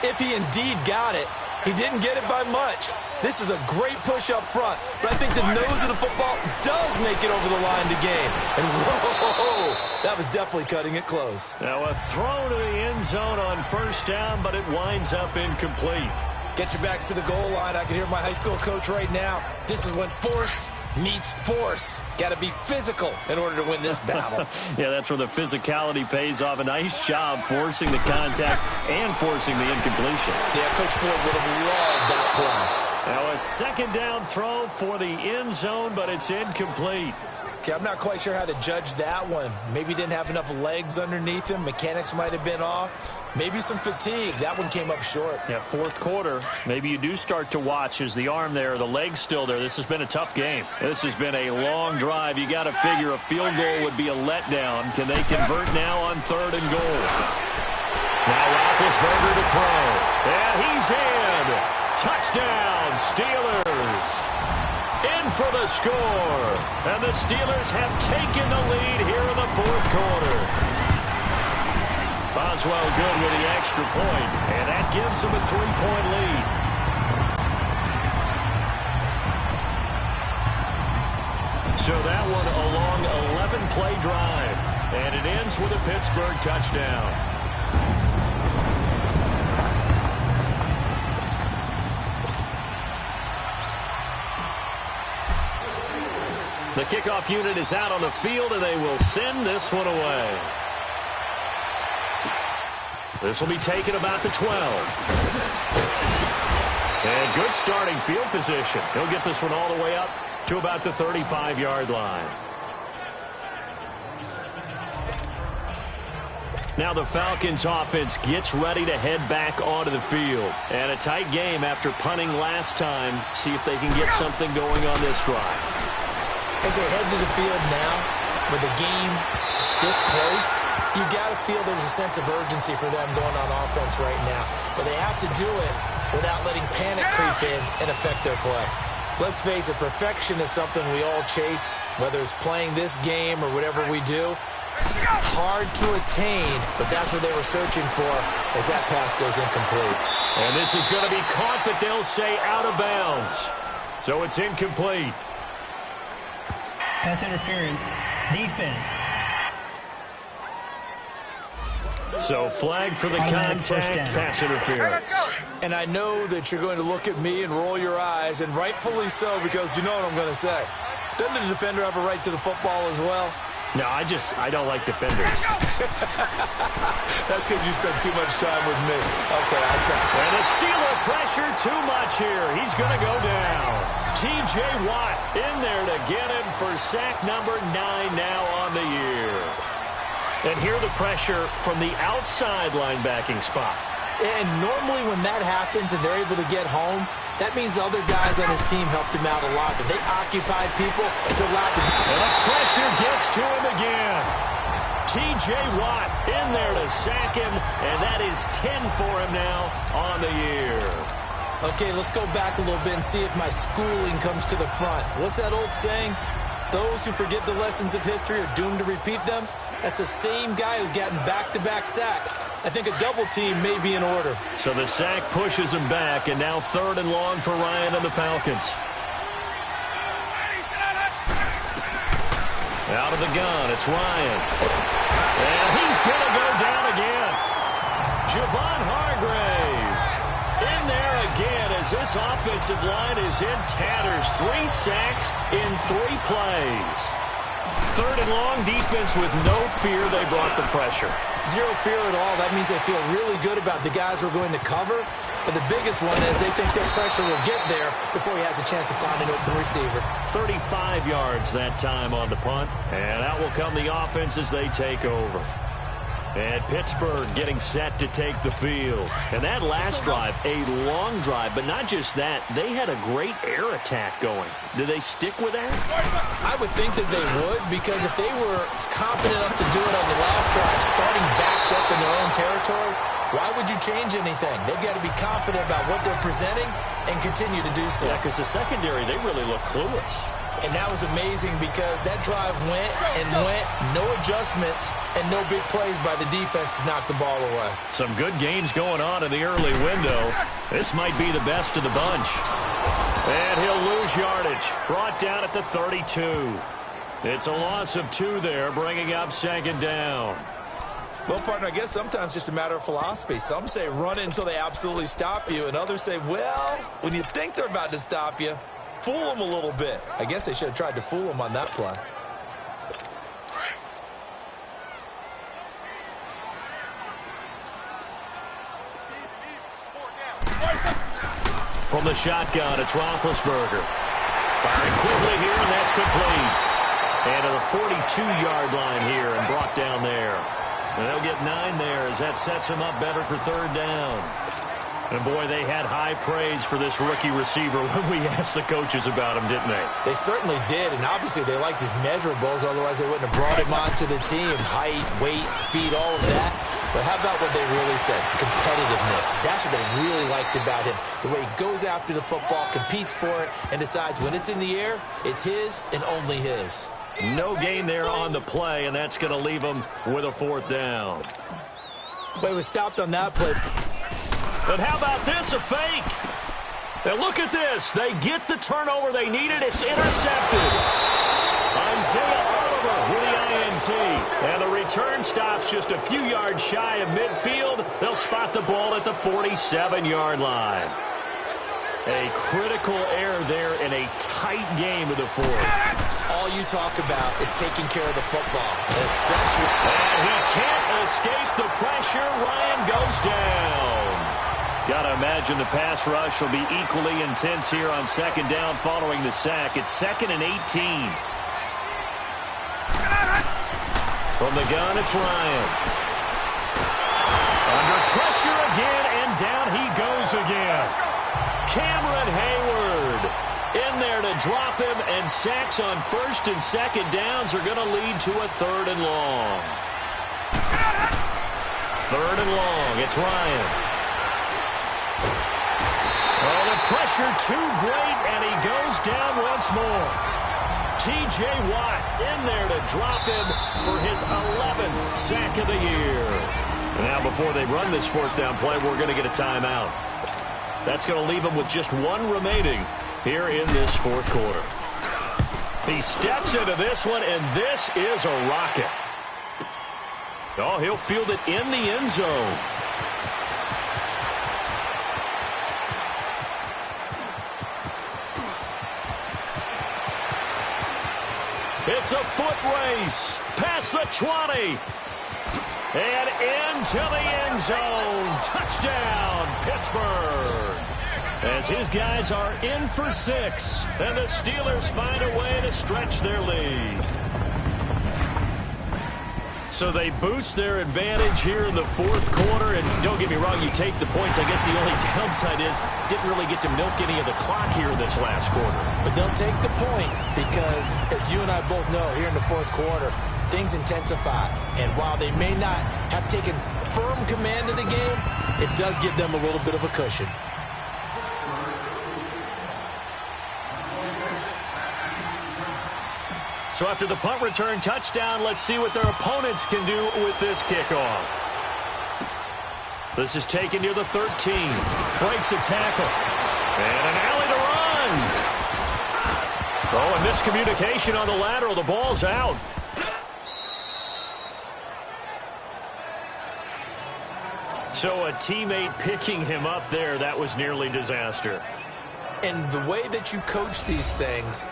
Speaker 4: If he indeed got it, he didn't get it by much. This is a great push up front, but I think the nose of the football does make it over the line to gain. And whoa, that was definitely cutting it close.
Speaker 3: Now a throw to the end zone on 1st down, but it winds up incomplete.
Speaker 4: Get your backs to the goal line. I can hear my high school coach right now. This is when force meets force. Got to be physical in order to win this battle.
Speaker 3: Yeah, that's where the physicality pays off. A nice job forcing the contact and forcing the incompletion.
Speaker 4: Yeah, Coach Ford would have loved that play.
Speaker 3: Now a 2nd down throw for the end zone, but it's incomplete.
Speaker 4: Okay, I'm not quite sure how to judge that one. Maybe didn't have enough legs underneath him. Mechanics might have been off. Maybe some fatigue. That one came up short.
Speaker 3: Yeah, 4th quarter. Maybe you do start to watch as the arm there, the leg's still there. This has been a tough game. This has been a long drive. You got to figure a field goal would be a letdown. Can they convert now on 3rd and goal? Now Roethlisberger to throw. And he's in. Touchdown, Steelers. In for the score. And the Steelers have taken the lead here in the 4th quarter. Boswell good with the extra point, and that gives them a 3-point lead. So that one a long 11-play drive, and it ends with a Pittsburgh touchdown. The kickoff unit is out on the field, and they will send this one away. This will be taken about the 12. And good starting field position. He'll get this one all the way up to about the 35-yard line. Now the Falcons offense gets ready to head back onto the field. And a tight game after punting last time. See if they can get something going on this drive.
Speaker 4: As they head to the field now, with the game this close, you got to feel there's a sense of urgency for them going on offense right now. But they have to do it without letting panic creep in and affect their play. Let's face it, perfection is something we all chase, whether it's playing this game or whatever we do. Hard to attain, but that's what they were searching for as that pass goes incomplete.
Speaker 3: And this is going to be caught, but they'll say out of bounds. So it's incomplete.
Speaker 6: Pass interference. Defense.
Speaker 3: So flagged for the contact, pass interference.
Speaker 4: And I know that you're going to look at me and roll your eyes, and rightfully so, because you know what I'm going to say. Doesn't the defender have a right to the football as well?
Speaker 3: No, I don't like defenders.
Speaker 4: That's because you spent too much time with me. Okay, I'll say.
Speaker 3: And the Steeler pressure too much here. He's going to go down. T.J. Watt in there to get him for sack number 9 now on the year. And here the pressure from the outside linebacking spot.
Speaker 4: And normally when that happens and they're able to get home, that means the other guys on his team helped him out a lot. But they occupied people to allow them.
Speaker 3: And the pressure gets to him again. T.J. Watt in there to sack him, and that is 10 for him now on the year.
Speaker 4: Okay, let's go back a little bit and see if my schooling comes to the front. What's that old saying? Those who forget the lessons of history are doomed to repeat them. That's the same guy who's gotten back-to-back sacks. I think a double team may be in order.
Speaker 3: So the sack pushes him back, and now 3rd and long for Ryan and the Falcons. Out of the gun, it's Ryan. And he's going to go down again. Javon Hargrave in there again as this offensive line is in tatters. 3 sacks in 3 plays. 3rd and long, defense with no fear. They brought the pressure.
Speaker 4: Zero fear at all. That means they feel really good about the guys who are going to cover. But the biggest one is they think their pressure will get there before he has a chance to find an open receiver.
Speaker 3: 35 yards that time on the punt. And out will come the offense as they take over. And Pittsburgh getting set to take the field. And that last drive, a long drive, but not just that. They had a great air attack going. Do they stick with that?
Speaker 4: I would think that they would, because if they were confident enough to do it on the last drive, starting backed up in their own territory, why would you change anything? They've got to be confident about what they're presenting and continue to do so.
Speaker 3: Yeah, because the secondary, they really look clueless.
Speaker 4: And that was amazing because that drive went and went, no adjustments and no big plays by the defense to knock the ball away.
Speaker 3: Some good gains going on in the early window. This might be the best of the bunch. And he'll lose yardage. Brought down at the 32. It's a loss of 2 there, bringing up second down.
Speaker 4: Well, partner, I guess sometimes it's just a matter of philosophy. Some say run it until they absolutely stop you, and others say, well, when you think they're about to stop you, fool them a little bit. I guess they should have tried to fool them on that play.
Speaker 3: From the shotgun, it's Roethlisberger. Firing quickly here, and that's complete. And to the 42-yard line here and brought down there. And they'll get 9 there as that sets them up better for third down. And, boy, they had high praise for this rookie receiver when we asked the coaches about him, didn't they?
Speaker 4: They certainly did, and obviously they liked his measurables, otherwise they wouldn't have brought him onto the team. Height, weight, speed, all of that. But how about what they really said? Competitiveness. That's what they really liked about him. The way he goes after the football, competes for it, and decides when it's in the air, it's his and only his.
Speaker 3: No gain there on the play, and that's going to leave them with a 4th down.
Speaker 4: But he was stopped on that play.
Speaker 3: But how about this, a fake? Now look at this. They get the turnover they needed. It's intercepted. Isaiah Oliver with the INT. And the return stops just a few yards shy of midfield. They'll spot the ball at the 47-yard line. A critical error there in a tight game of the 4th.
Speaker 4: All you talk about is taking care of the football, especially.
Speaker 3: And he can't escape the pressure. Ryan goes down. Got to imagine the pass rush will be equally intense here on second down following the sack. It's 2nd and 18. From the gun, it's Ryan. Under pressure again, and down he goes again. Cameron Hayward in there to drop him, and sacks on 1st and 2nd downs are going to lead to a 3rd and long. 3rd and long, it's Ryan. Oh, the pressure too great, and he goes down once more. T.J. Watt in there to drop him for his 11th sack of the year. And now before they run this 4th down play, we're going to get a timeout. That's going to leave him with just 1 remaining here in this 4th quarter. He steps into this one, and this is a rocket. Oh, he'll field it in the end zone. It's a foot race past the 20. And into the end zone. Touchdown, Pittsburgh. As his guys are in for 6. And the Steelers find a way to stretch their lead. So they boost their advantage here in the 4th quarter. And don't get me wrong, you take the points. I guess the only downside is didn't really get to milk any of the clock here this last quarter.
Speaker 4: But they'll take the points because, as you and I both know, here in the 4th quarter, things intensify. And while they may not have taken firm command of the game, it does give them a little bit of a cushion.
Speaker 3: So after the punt return touchdown, let's see what their opponents can do with this kickoff. This is taken near the 13. Breaks a tackle. And an alley to run. Oh, a miscommunication on the lateral. The ball's out. So a teammate picking him up there, that was nearly disaster.
Speaker 4: And the way that you coach these things,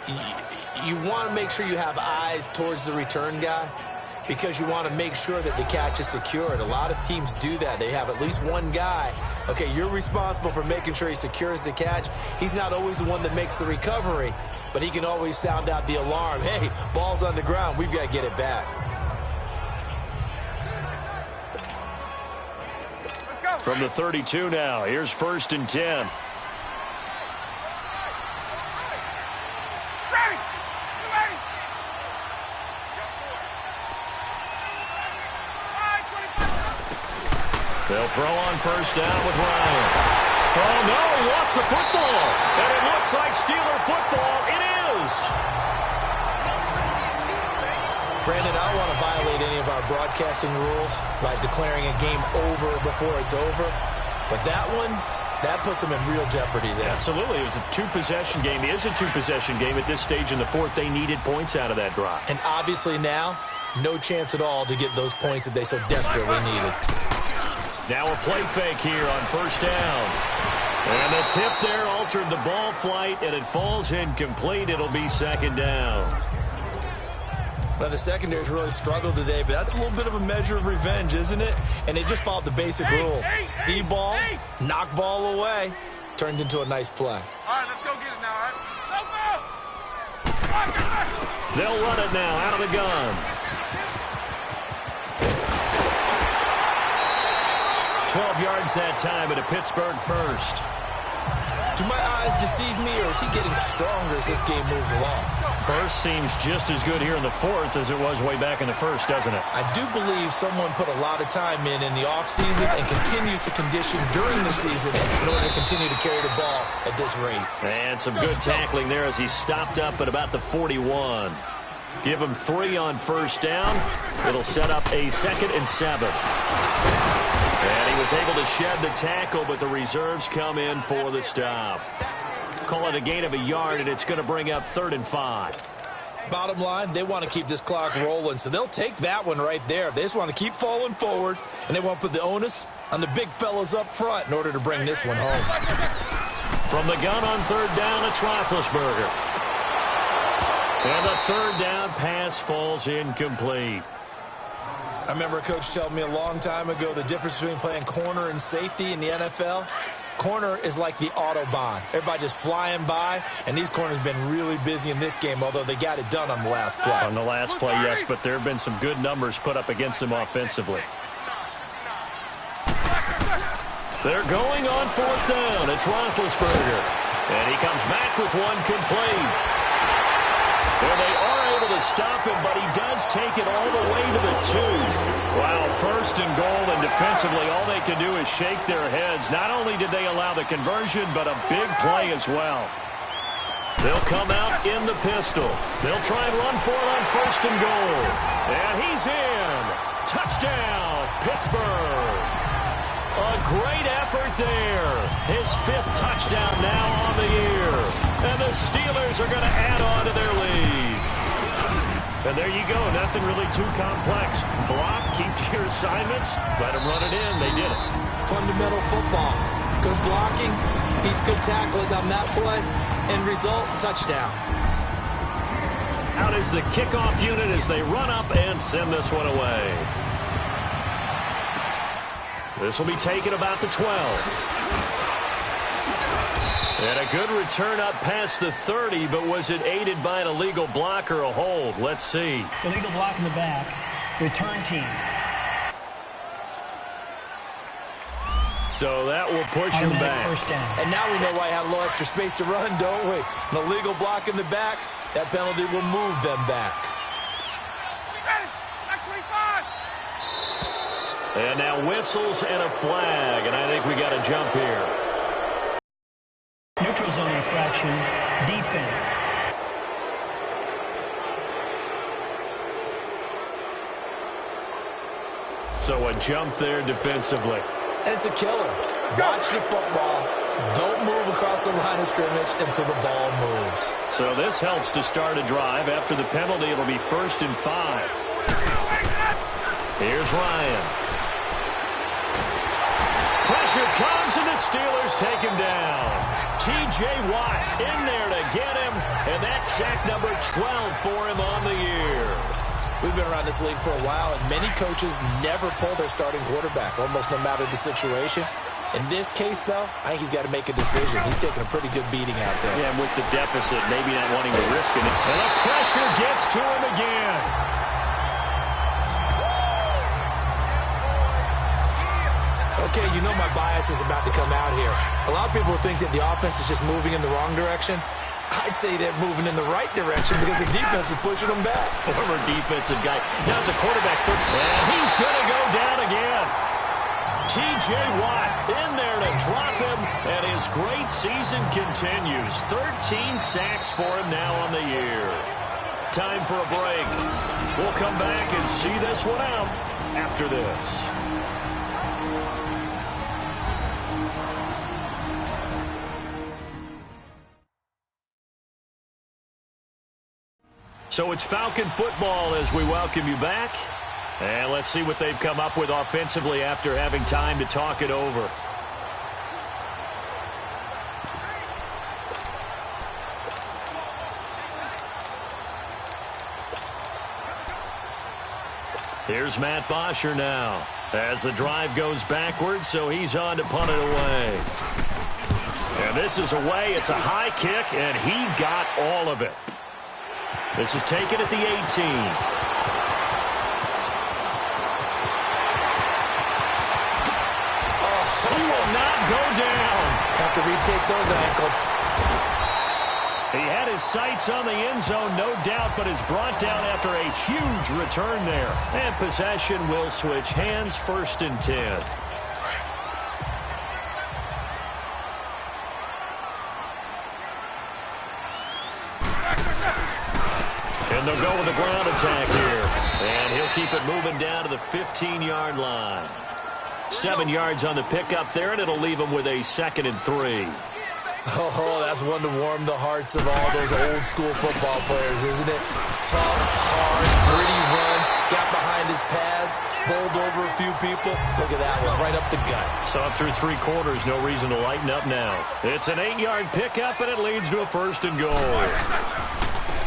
Speaker 4: you want to make sure you have eyes towards the return guy because you want to make sure that the catch is secured. A lot of teams do that. They have at least one guy Okay, you're responsible for making sure he secures the catch. He's not always the one that makes the recovery, but he can always sound out the alarm. Hey, ball's on the ground. We've got to get it back.
Speaker 7: Let's go.
Speaker 3: From the 32 now, here's 1st and 10. They'll throw on 1st down with Ryan. Oh, no, he lost the football. And it looks like Steeler football. It is.
Speaker 4: Brandon, I don't want to violate any of our broadcasting rules by declaring a game over before it's over. But that one, that puts them in real jeopardy there.
Speaker 3: Absolutely. It was a two-possession game. It is a two-possession game at this stage in the fourth. They needed points out of that drive.
Speaker 4: And obviously now, no chance at all to get those points that they so desperately needed.
Speaker 3: Now a play fake here on 1st down. And the tip there altered the ball flight, and it falls incomplete. It'll be 2nd down.
Speaker 4: Well, the secondary's really struggled today, but that's a little bit of a measure of revenge, isn't it? And they just followed the basic rules. See ball, knock ball away. Turned into a nice play.
Speaker 7: All right, let's go get it now, all right?
Speaker 3: They'll run it now out of the gun. 12 yards that time at a Pittsburgh 1st.
Speaker 4: Do my eyes deceive me, or is he getting stronger as this game moves along?
Speaker 3: Burst seems just as good here in the 4th as it was way back in the 1st, doesn't it?
Speaker 4: I do believe someone put a lot of time in the offseason and continues to condition during the season in order to continue to carry the ball at this rate.
Speaker 3: And some good tackling there as he stopped up at about the 41. Give him 3 on 1st down. It'll set up a 2nd and 7. And he was able to shed the tackle, but the reserves come in for the stop. Call it a gain of a yard, and it's going to bring up 3rd and 5.
Speaker 4: Bottom line, they want to keep this clock rolling, so they'll take that one right there. They just want to keep falling forward, and they want to put the onus on the big fellas up front in order to bring this one home.
Speaker 3: From the gun on 3rd down, it's Roethlisberger. And the 3rd down pass falls incomplete.
Speaker 4: I remember a coach telling me a long time ago the difference between playing corner and safety in the NFL. Corner is like the Autobahn. Everybody just flying by, and these corners have been really busy in this game, although they got it done on the last play.
Speaker 3: On the last play, yes, but there have been some good numbers put up against them offensively. They're going on 4th down. It's Roethlisberger. And he comes back with one complete. And they are able to stop him, but he does take it all the way to the 2. Wow, 1st and goal, and defensively all they can do is shake their heads. Not only did they allow the conversion, but a big play as well. They'll come out in the pistol. They'll try and run for it on 1st and goal. And he's in. Touchdown, Pittsburgh. A great effort there. His 5th touchdown now on the year. And the Steelers are going to add on to their lead. And there you go. Nothing really too complex. Block, keep your assignments, let them run it in. They did it.
Speaker 4: Fundamental football. Good blocking beats good tackling on that play. End result, touchdown.
Speaker 3: Out is the kickoff unit as they run up and send this one away. This will be taken about the 12. And a good return up past the 30, but was it aided by an illegal block or a hold? Let's see.
Speaker 6: Illegal block in the back. Return team.
Speaker 3: So that will push him back.
Speaker 6: 1st down.
Speaker 4: And now we know why I had a little extra space to run, don't we? An illegal block in the back, that penalty will move them back.
Speaker 3: And now whistles and a flag, and I think we got a jump here.
Speaker 6: Neutral zone infraction, defense.
Speaker 3: So a jump there defensively.
Speaker 4: And it's a killer. Watch the football. Don't move across the line of scrimmage until the ball moves.
Speaker 3: So this helps to start a drive. After the penalty, it'll be 1st and 5. Here's Ryan. Pressure comes, and the Steelers take him down. T.J. Watt in there to get him, and that's sack number 12 for him on the year.
Speaker 4: We've been around this league for a while, and many coaches never pull their starting quarterback, almost no matter the situation. In this case, though, I think he's got to make a decision. He's taking a pretty good beating out there.
Speaker 3: Yeah, and with the deficit, maybe not wanting to risk it. And the pressure gets to him again.
Speaker 4: Okay, you know my bias is about to come out here. A lot of people think that the offense is just moving in the wrong direction. I'd say they're moving in the right direction because the defense is pushing them back.
Speaker 3: Former defensive guy. Now it's a quarterback. And he's going to go down again. T.J. Watt in there to drop him, and his great season continues. 13 sacks for him now on the year. Time for a break. We'll come back and see this one out after this. So it's Falcon football as we welcome you back. And let's see what they've come up with offensively after having time to talk it over. Here's Matt Bosher now as the drive goes backwards, so he's on to punt it away. And this is away. It's a high kick, and he got all of it. This is taken at the 18. He will not go down.
Speaker 4: Have to retake those ankles.
Speaker 3: He had his sights on the end zone, no doubt, but is brought down after a huge return there. And possession will switch hands, 1st and 10. And they'll go with the ground attack here. And he'll keep it moving down to the 15-yard line. 7 yards on the pickup there, and it'll leave him with a 2nd and 3.
Speaker 4: Oh, that's one to warm the hearts of all those old-school football players, isn't it? Tough, hard, gritty run, got behind his pads, bowled over a few people. Look at that one, right up the gut.
Speaker 3: Saw it through 3 quarters, no reason to lighten up now. It's an 8-yard pickup, and it leads to a 1st and goal.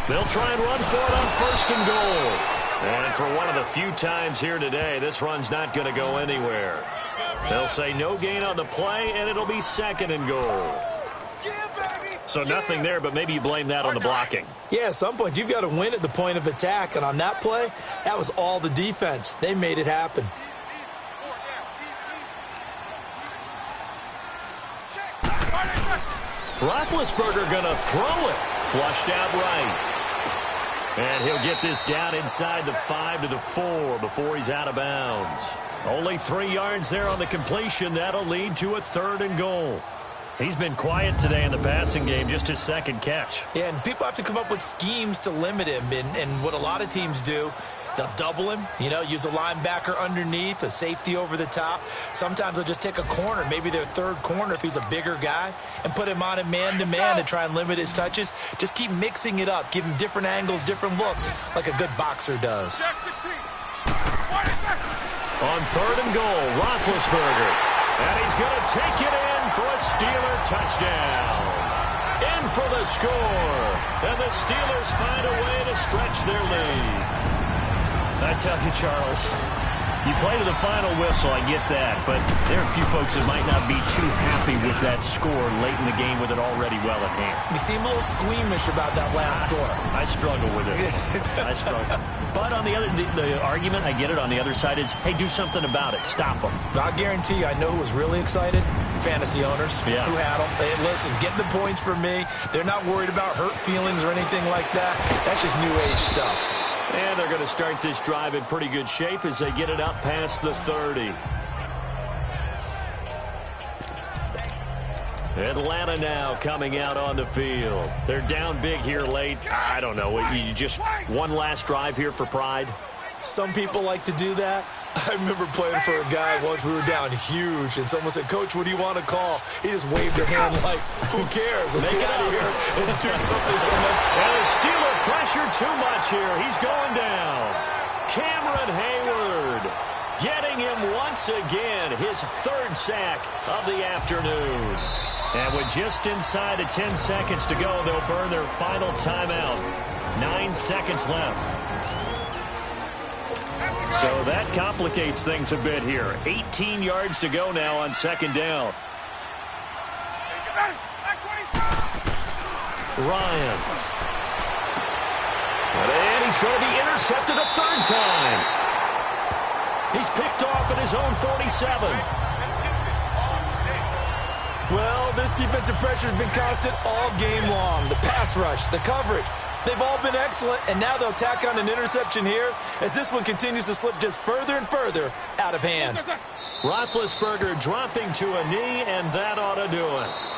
Speaker 3: They'll try and run for it on 1st and goal. And for one of the few times here today, this run's not going to go anywhere. They'll say no gain on the play, and it'll be 2nd and goal. So nothing there, but maybe you blame that on the blocking.
Speaker 4: Yeah, at some point, you've got to win at the point of attack. And on that play, that was all the defense. They made it happen.
Speaker 3: Roethlisberger going to throw it. Flushed out right. And he'll get this down inside the 5 to the 4 before he's out of bounds. Only 3 yards there on the completion. That'll lead to a 3rd and goal. He's been quiet today in the passing game, just his 2nd catch.
Speaker 4: Yeah, and people have to come up with schemes to limit him. And what a lot of teams do, they'll double him, use a linebacker underneath, a safety over the top. Sometimes they'll just take a corner, maybe their 3rd corner if he's a bigger guy, and put him on a man-to-man to try and limit his touches. Just keep mixing it up, give him different angles, different looks, like a good boxer does.
Speaker 3: On 3rd and goal, Roethlisberger. And he's going to take it in for a Steeler touchdown. In for the score. And the Steelers find a way to stretch their lead. I tell you, Charles, you play to the final whistle, I get that. But there are a few folks that might not be too happy with that score late in the game with it already well at hand.
Speaker 4: You seem a little squeamish about that last score.
Speaker 3: I struggle with it. I struggle. But on the other, the argument, I get it, on the other side is, hey, do something about it. Stop them.
Speaker 4: I guarantee you, I know who was really excited. Fantasy owners who had them. Hey, listen, get the points for me. They're not worried about hurt feelings or anything like that. That's just new age stuff.
Speaker 3: And they're going to start this drive in pretty good shape as they get it up past the 30. Atlanta now coming out on the field. They're down big here late. I don't know. You just one last drive here for pride?
Speaker 4: Some people like to do that. I remember playing for a guy once. We were down huge, and someone said, "Coach, what do you want to call?" He just waved a hand like, "Who cares? Let's get out of here and do something."
Speaker 3: And the Steeler pressure too much here. He's going down. Cameron Hayward getting him once again, his 3rd sack of the afternoon. And with just inside of 10 seconds to go, they'll burn their final timeout. 9 seconds left. So that complicates things a bit here. 18 yards to go now on second down. Ryan. And he's going to be intercepted a third time. He's picked off at his own 47.
Speaker 4: Well, this defensive pressure has been constant all game long. The pass rush, the coverage, they've all been excellent, and now they'll tack on an interception here as this one continues to slip just further and further out of hand.
Speaker 3: Roethlisberger dropping to a knee, and that ought to do it.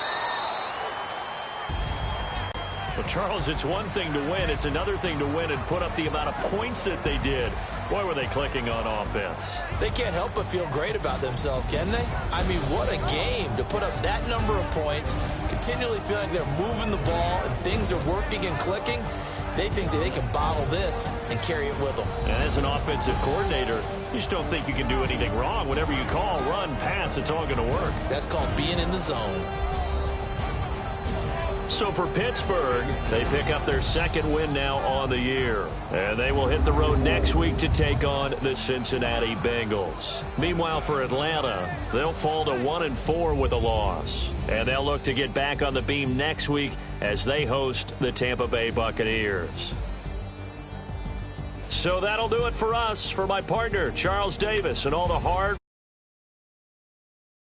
Speaker 3: Well, Charles, it's one thing to win. It's another thing to win and put up the amount of points that they did. Boy, were they clicking on offense.
Speaker 4: They can't help but feel great about themselves, can they? I mean, what a game to put up that number of points, continually feeling like they're moving the ball and things are working and clicking. They think that they can bottle this and carry it with them.
Speaker 3: And as an offensive coordinator, you just don't think you can do anything wrong. Whatever you call, run, pass, it's all going to work.
Speaker 4: That's called being in the zone.
Speaker 3: So for Pittsburgh, they pick up their second win now on the year. And they will hit the road next week to take on the Cincinnati Bengals. Meanwhile, for Atlanta, they'll fall to 1-4 with a loss. And they'll look to get back on the beam next week as they host the Tampa Bay Buccaneers. So that'll do it for us. For my partner, Charles Davis, and all the hard